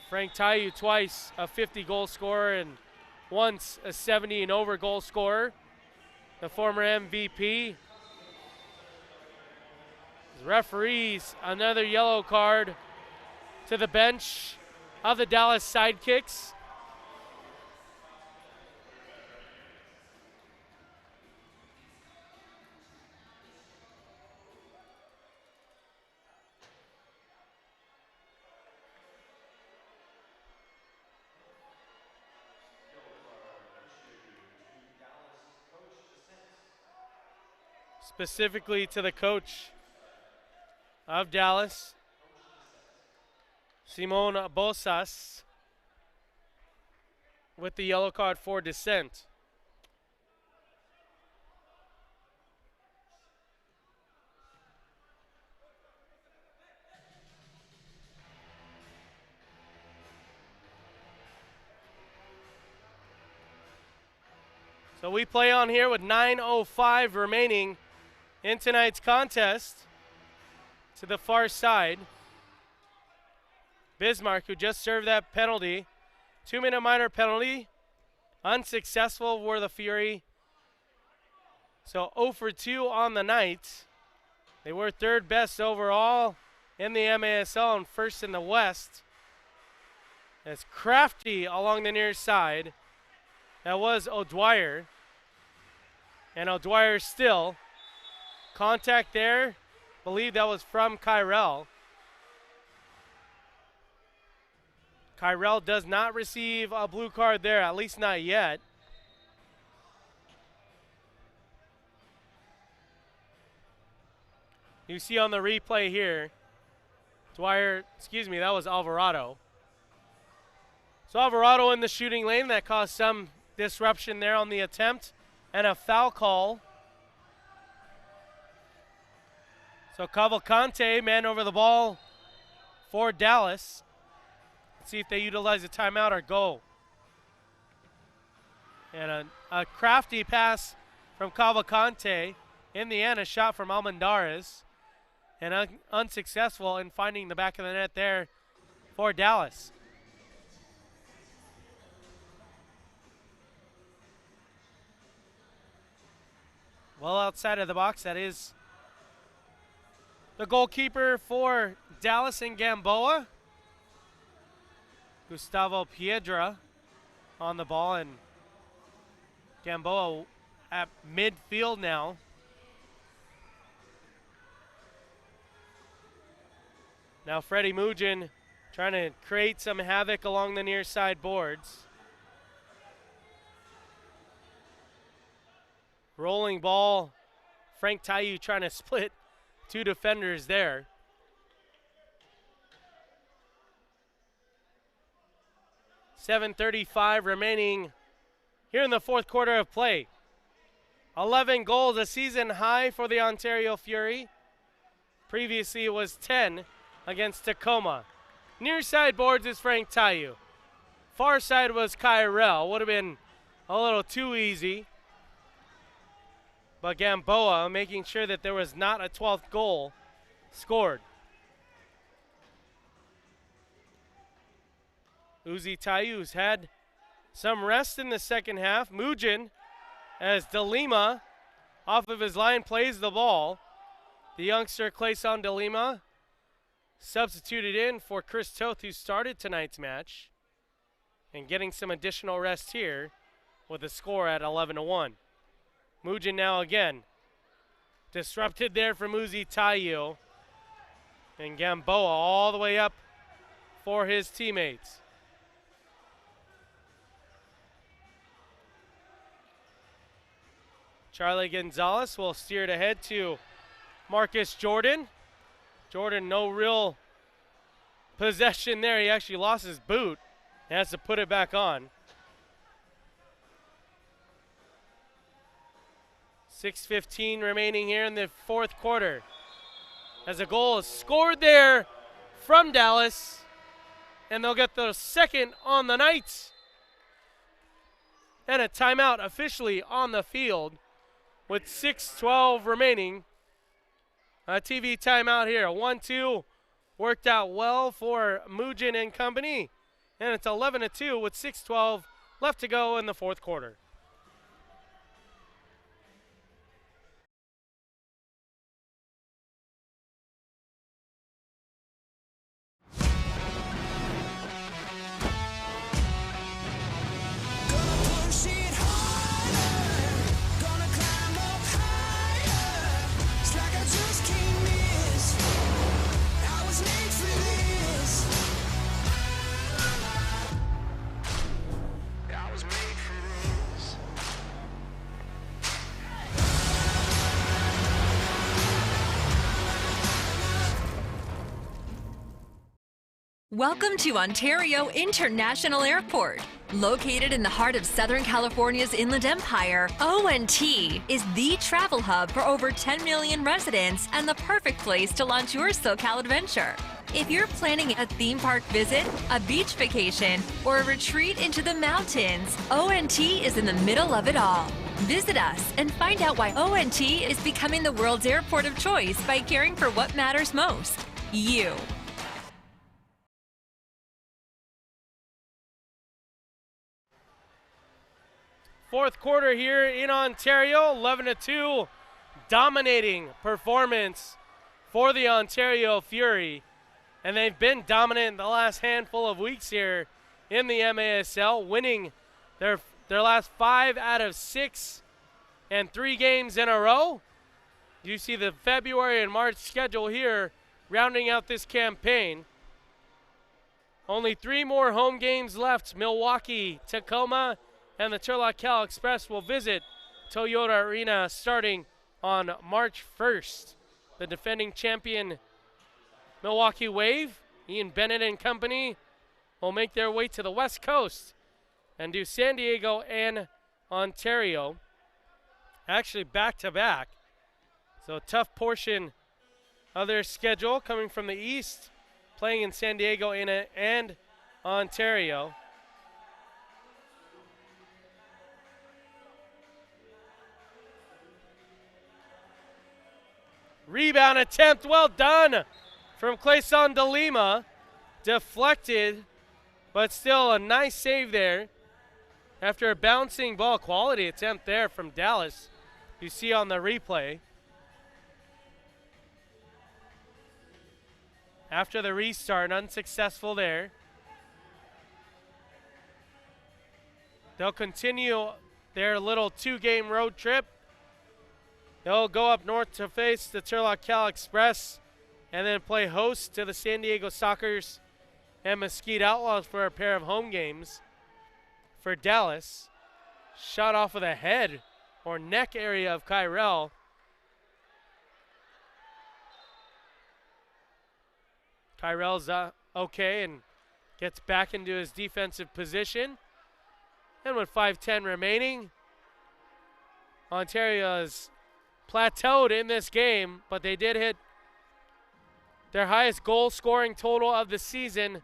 Frank Tayu, twice a 50 goal scorer and once a 70 and over goal scorer. The former MVP Referees, another yellow card to the bench of the Dallas Sidekicks. Specifically to the coach of Dallas, Simon Bosas, with the yellow card for dissent. So we play on here with 9:05 remaining in tonight's contest. To the far side, Bismarck, who just served that penalty, 2-minute minor penalty, unsuccessful for the Fury. So 0 for 2 on the night. They were third best overall in the MASL and first in the West. It's Crafty along the near side. That was O'Dwyer. And O'Dwyer still. Contact there. Believe that was from Kyrell. Kyrell does not receive a blue card there, at least not yet. You see on the replay here, Dwyer, that was Alvarado. So Alvarado in the shooting lane, that caused some disruption there on the attempt, and a foul call. So Cavalcante, man over the ball for Dallas. Let's see if they utilize a timeout or go. And a crafty pass from Cavalcante. In the end, a shot from Almendarez. And unsuccessful in finding the back of the net there for Dallas. Well outside of the box, that is the goalkeeper for Dallas in Gamboa. Gustavo Piedra on the ball, and Gamboa at midfield now. Now Freddie Mugin trying to create some havoc along the near side boards. Rolling ball. Frank Tayu trying to split two defenders there. .7:35 remaining here in the fourth quarter of play. 11 goals, a season high for the Ontario Fury. Previously it was 10 against Tacoma. Near side boards is Frank Tayu. Far side was Kyrell. Would have been a little too easy. But Gamboa making sure that there was not a 12th goal scored. Uzi Tayu's had some rest in the second half. Mugin, as DeLima off of his line, plays the ball. The youngster Clayson DeLima substituted in for Chris Toth, who started tonight's match, and getting some additional rest here with a score at 11-1. Mugin now again. Disrupted there from Uzi Tayu. And Gamboa all the way up for his teammates. Charlie Gonzalez will steer it ahead to Marcus Jordan. Jordan, no real possession there. He actually lost his boot and has to put it back on. 6:15 remaining here in the fourth quarter. As a goal is scored there from Dallas, and they'll get the second on the night. And a timeout officially on the field with 6:12 remaining. A TV timeout here. 1-2 worked out well for Mugin and company. And it's 11-2 with 6:12 left to go in the fourth quarter. Welcome to Ontario International Airport. Located in the heart of Southern California's Inland Empire, ONT is the travel hub for over 10 million residents and the perfect place to launch your SoCal adventure. If you're planning a theme park visit, a beach vacation, or a retreat into the mountains, ONT is in the middle of it all. Visit us and find out why ONT is becoming the world's airport of choice by caring for what matters most, you. Fourth quarter here in Ontario, 11-2, dominating performance for the Ontario Fury. And they've been dominant the last handful of weeks here in the MASL, winning their last 5 out of 6 and 3 games in a row. You see the February and March schedule here rounding out this campaign. Only 3 more home games left. Milwaukee, Tacoma, and the Turlock Cal Express will visit Toyota Arena starting on March 1st. The defending champion Milwaukee Wave, Ian Bennett and company, will make their way to the West Coast and do San Diego and Ontario, actually back-to-back. So a tough portion of their schedule coming from the East, playing in San Diego and Ontario. Rebound attempt, well done from Clayson de Lima. Deflected, but still a nice save there. After a bouncing ball, quality attempt there from Dallas. You see on the replay. After the restart, unsuccessful there. They'll continue their little 2-game road trip. They'll go up north to face the Turlock Cal Express and then play host to the San Diego Sockers and Mesquite Outlaws for a pair of home games. For Dallas, shot off of the head or neck area of Kyrell. Kyrell's okay and gets back into his defensive position. And with 5:10 remaining, Ontario is plateaued in this game, but they did hit their highest goal scoring total of the season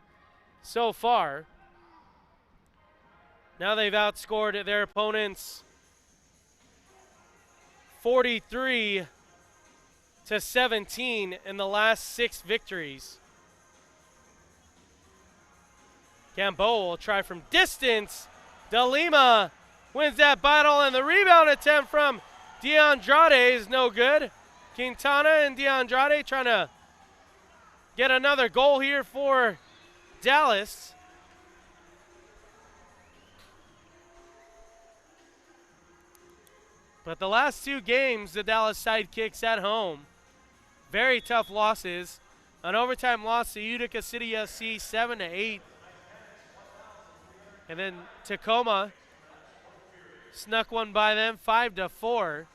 so far. Now they've outscored their opponents 43-17 in the last 6 victories. Gamboa will try from distance. De Lima wins that battle, and the rebound attempt from DeAndrade is no good. Quintana and DeAndrade trying to get another goal here for Dallas. But the last 2 games, the Dallas Sidekicks at home, very tough losses. An overtime loss to Utica City FC 7-8. And then Tacoma snuck one by them 5-4.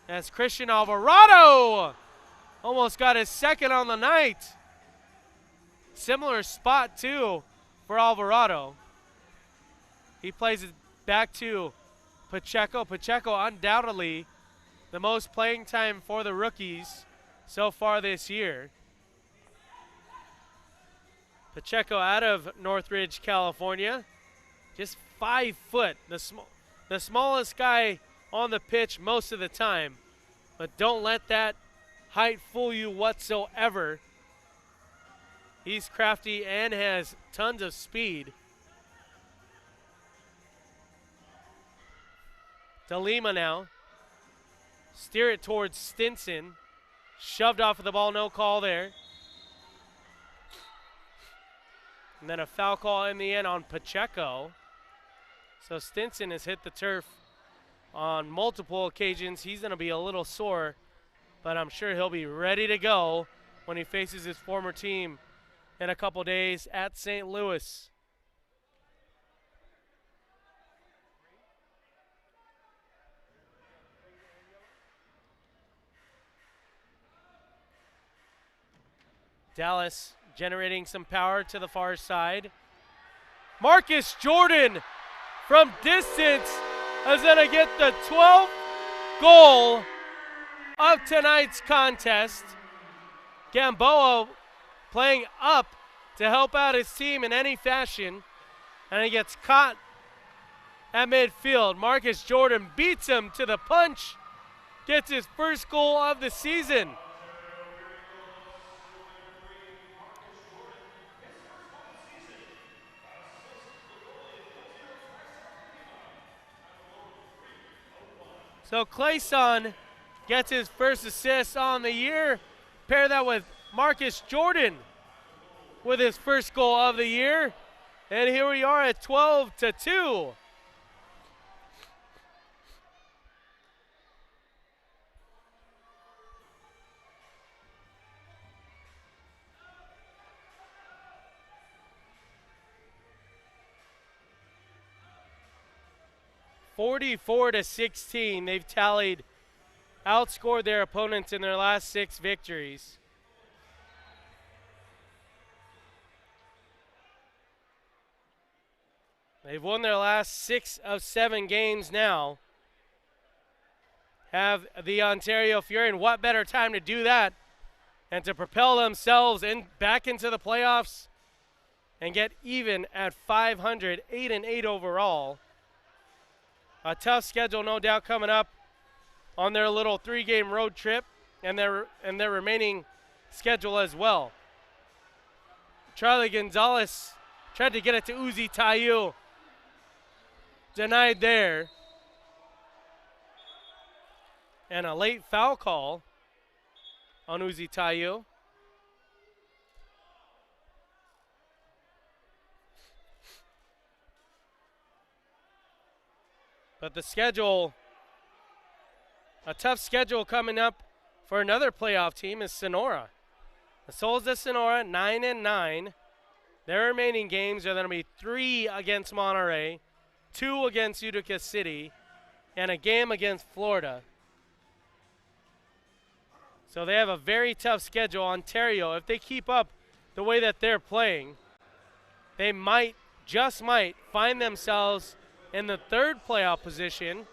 As Christian Alvarado almost got his second on the night. Similar spot too for Alvarado. He plays it back to Pacheco. Pacheco undoubtedly the most playing time for the rookies so far this year. Pacheco out of Northridge, California. Just 5 foot, the smallest guy on the pitch most of the time. But don't let that height fool you whatsoever. He's crafty and has tons of speed. De Lima now. Steer it towards Stinson. Shoved off of the ball, no call there. And then a foul call in the end on Pacheco. So Stinson has hit the turf on multiple occasions. He's going to be a little sore, but I'm sure he'll be ready to go when he faces his former team in a couple days at St. Louis. Dallas generating some power to the far side. Marcus Jordan from distance is going to get the 12th goal of tonight's contest. Gamboa playing up to help out his team in any fashion, and he gets caught at midfield. Marcus Jordan beats him to the punch, gets his first goal of the season. So Clayson gets his first assist on the year. Pair that with Marcus Jordan with his first goal of the year. And here we are at 12-2. (44-16). They've tallied, outscored their opponents in their last 6 victories. They've won their last 6 of 7 games now. Have the Ontario Fury, and what better time to do that and to propel themselves back into the playoffs and get even at 500, 8-8 overall. A tough schedule, no doubt, coming up on their little 3-game road trip and their remaining schedule as well. Charlie Gonzalez tried to get it to Uzi Tayu. Denied there. And a late foul call on Uzi Tayu. But the schedule, a tough schedule coming up for another playoff team is Sonora. The Souls de Sonora, 9-9. Their remaining games are going to be 3 against Monterey, 2 against Utica City, and a game against Florida. So they have a very tough schedule. Ontario, if they keep up the way that they're playing, they might, just might, find themselves in the 3rd playoff position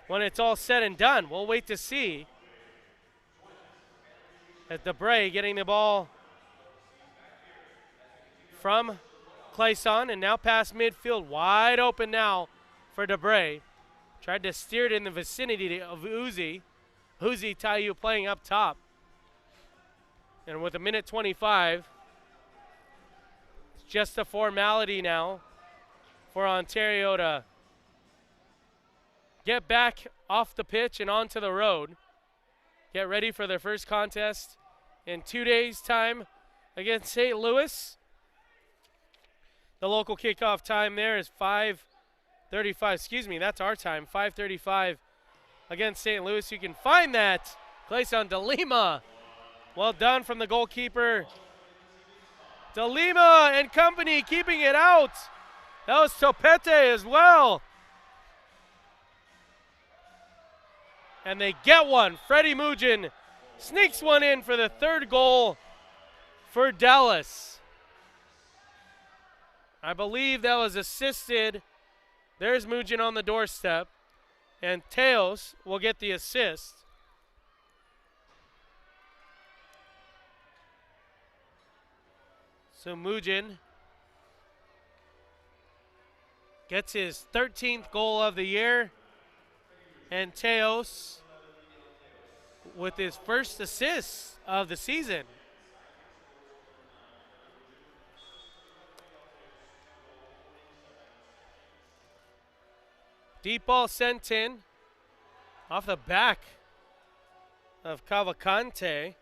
when it's all said and done. We'll wait to see. As Debray getting the ball from Clayson, and now past midfield, wide open now for Debray. Tried to steer it in the vicinity of Uzi. Uzi Tayu playing up top. And with 1:25, it's just a formality now for Ontario to get back off the pitch and onto the road. Get ready for their first contest in 2 days' time against St. Louis. The local kickoff time there is 5:35. Excuse me, that's our time. 5:35 against St. Louis. You can find that. Clayson De Lima. Well done from the goalkeeper. De Lima and company keeping it out. That was Topete as well. And they get one. Freddie Mugin sneaks one in for the 3rd goal for Dallas. I believe that was assisted. There's Mugin on the doorstep. And Teos will get the assist. So Mugin gets his 13th goal of the year. And Teos with his first assist of the season. Deep ball sent in off the back of Cavalcante.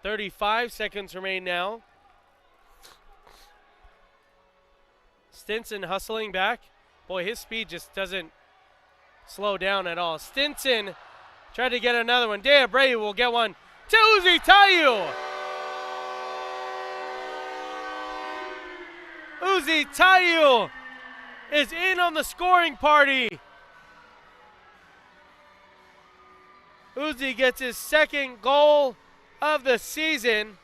35 seconds remain now. Stinson hustling back. Boy, his speed just doesn't slow down at all. Stinson tried to get another one. De Abreu will get one to Uzi Tayu. Uzi Tayu is in on the scoring party. Uzi gets his 2nd goal of the season.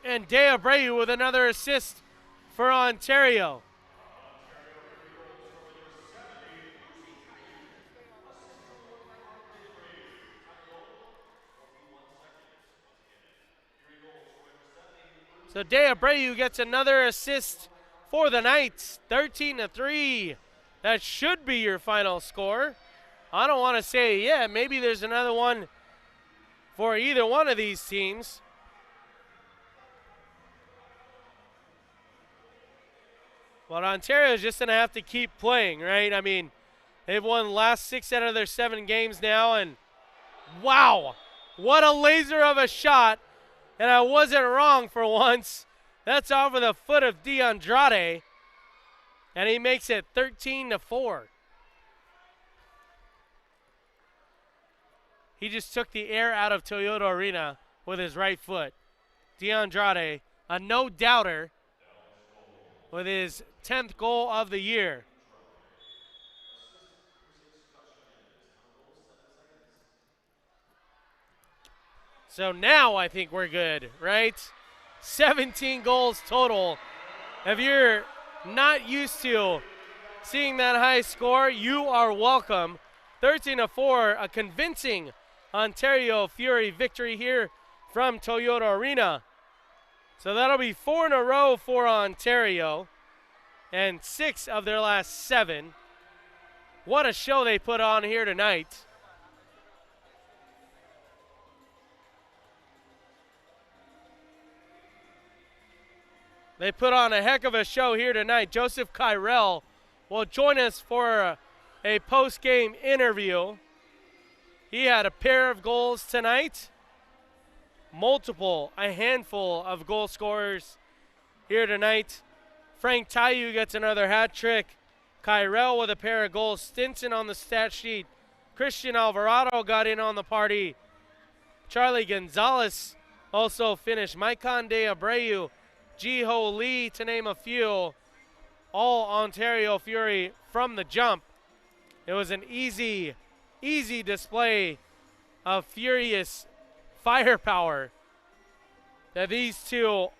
And De Abreu with another assist for Ontario. So De Abreu gets another assist for the Knights, 13-3. That should be your final score. I don't want to say, yeah, maybe there's another one for either one of these teams. But Ontario is just going to have to keep playing, right? I mean, they've won the last 6 out of their 7 games now, and wow, what a laser of a shot. And I wasn't wrong for once. That's off of the foot of DeAndrade, and he makes it 13-4. He just took the air out of Toyota Arena with his right foot. DeAndrade, a no-doubter, with his 10th goal of the year. So now I think we're good, right? 17 goals total. If you're not used to seeing that high score, you are welcome. 13-4, a convincing Ontario Fury victory here from Toyota Arena. So that'll be 4 in a row for Ontario and 6 of their last 7. What a show they put on here tonight. They put on a heck of a show here tonight. Joseph Kyrell will join us for a post-game interview. He had a pair of goals tonight. A handful of goal scorers here tonight. Frank Tayu gets another hat trick. Kyrell with a pair of goals. Stinson on the stat sheet. Christian Alvarado got in on the party. Charlie Gonzalez also finished. Maicon De Abreu, Ji-Ho Lee, to name a few. All Ontario Fury from the jump. It was an easy display of furious firepower that these two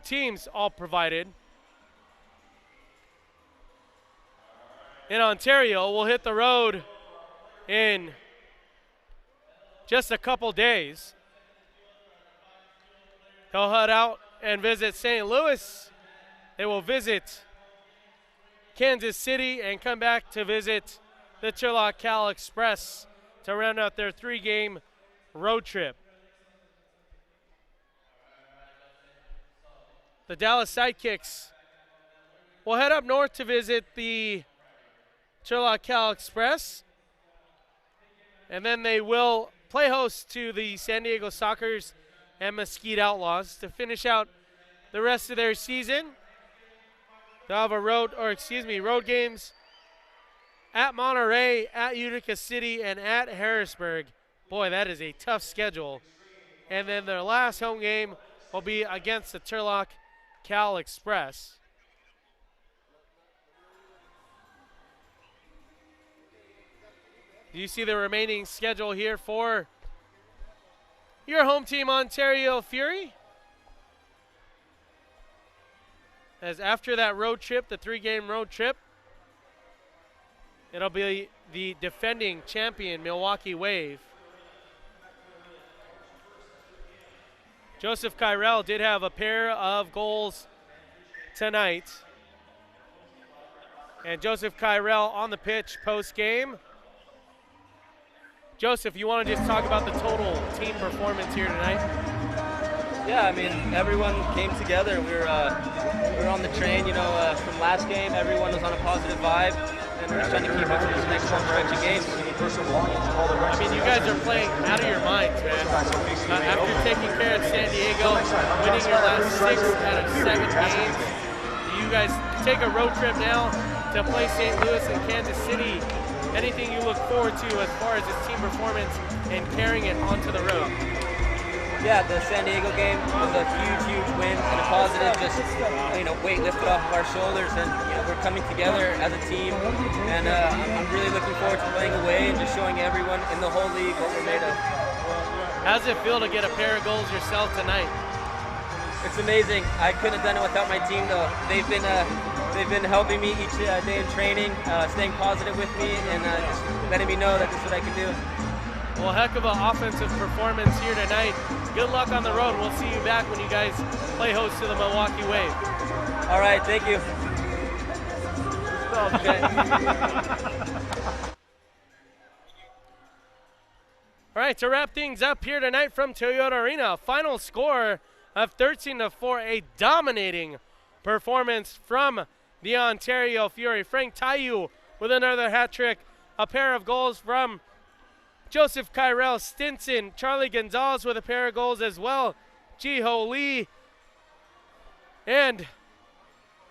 teams all provided. In Ontario, we'll hit the road in just a couple days. They'll head out and visit St. Louis. They will visit Kansas City and come back to visit the Turlock Cal Express to round out their 3-game road trip. The Dallas Sidekicks will head up north to visit the Turlock Cal Express, and then they will play host to the San Diego Sockers and Mesquite Outlaws to finish out the rest of their season. They'll have road games at Monterey, at Utica City, and at Harrisburg. Boy, that is a tough schedule. And then their last home game will be against the Turlock Cal Express. Do you see the remaining schedule here for your home team, Ontario Fury? As after that road trip, the 3-game road trip, it'll be the defending champion, Milwaukee Wave. Joseph Kyrell did have a pair of goals tonight. And Joseph Kyrell on the pitch post-game. Joseph, you want to just talk about the total team performance here tonight? Yeah, I mean, everyone came together. We were on the train, from last game. Everyone was on a positive vibe, and we're just trying to keep it for this next one stretch of games. I mean, you guys are playing out of your minds, man. After taking care of San Diego, winning your last 6 out of 7 games, you guys take a road trip now to play St. Louis and Kansas City. Anything you look forward to as far as this team performance and carrying it onto the road? Yeah, the San Diego game was a huge win and a positive, just weight lifted off of our shoulders, and we're coming together as a team, and I'm really looking forward to playing away and just showing everyone in the whole league what we're made of. How does it feel to get a pair of goals yourself tonight? It's amazing. I couldn't have done it without my team, though. They've been helping me each day in training, staying positive with me, and just letting me know that this is what I can do. Well, heck of an offensive performance here tonight. Good luck on the road. We'll see you back when you guys play host to the Milwaukee Wave. All right, thank you. All right, to wrap things up here tonight from Toyota Arena, final score of 13-4, a dominating performance from the Ontario Fury. Frank Tayu with another hat trick, a pair of goals from Joseph Kyrell Stinson, Charlie Gonzalez with a pair of goals as well, Jiho Lee, and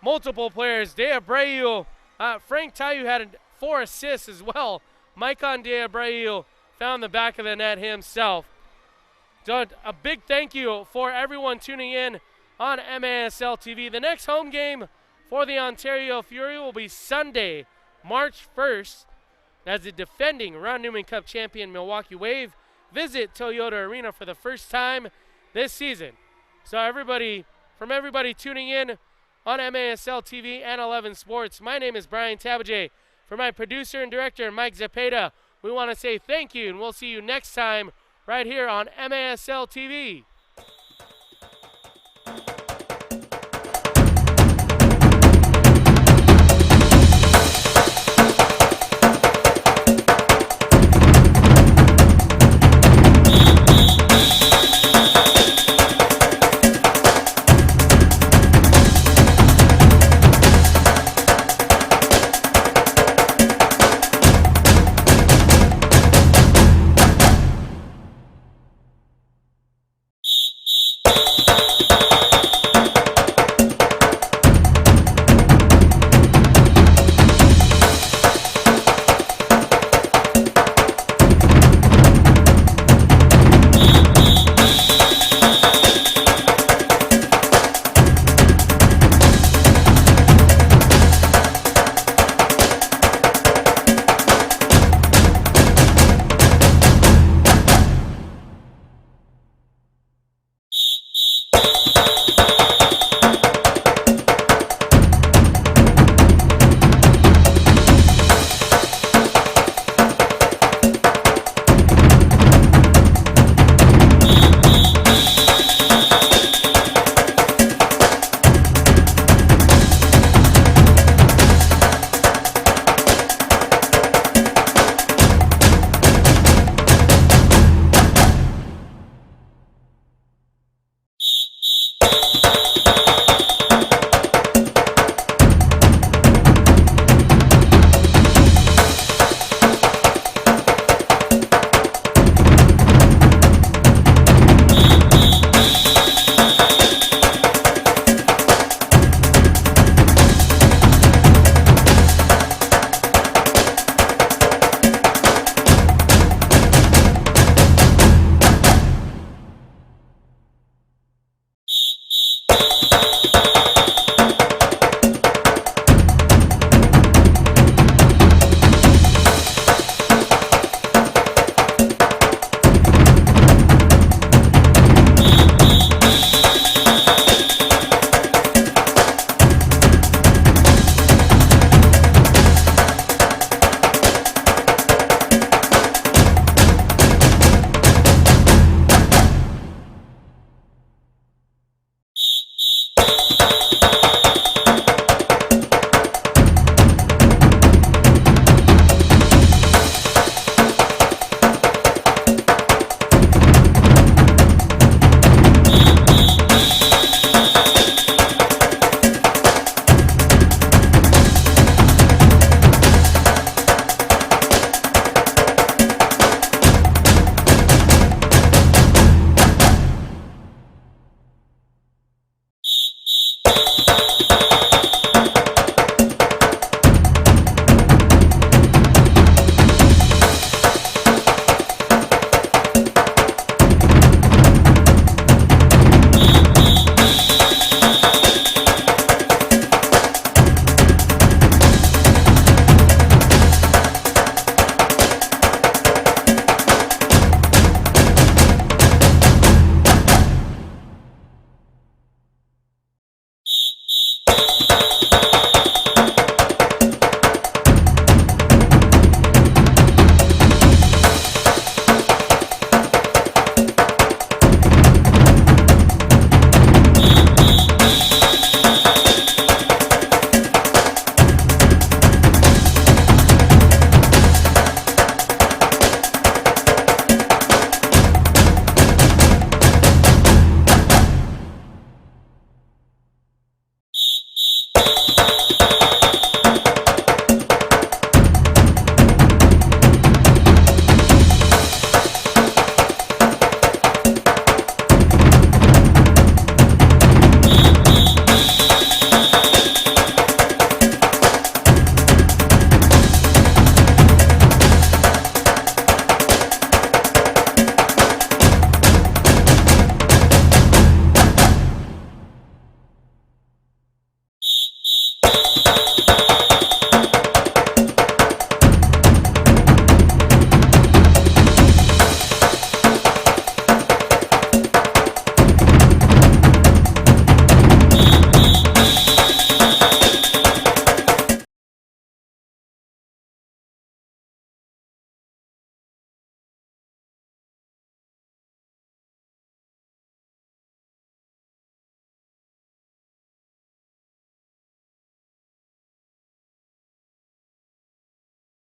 multiple players. De Abreu, Frank Tayu had 4 assists as well. Maicon De Abreu found the back of the net himself. So a big thank you for everyone tuning in on MASL TV. The next home game for the Ontario Fury will be Sunday, March 1st, as the defending Ron Newman Cup champion Milwaukee Wave visit Toyota Arena for the first time this season. So everybody tuning in on MASL TV and 11 Sports, my name is Brian Tabajay. For my producer and director, Mike Zepeda, we want to say thank you, and we'll see you next time right here on MASL TV.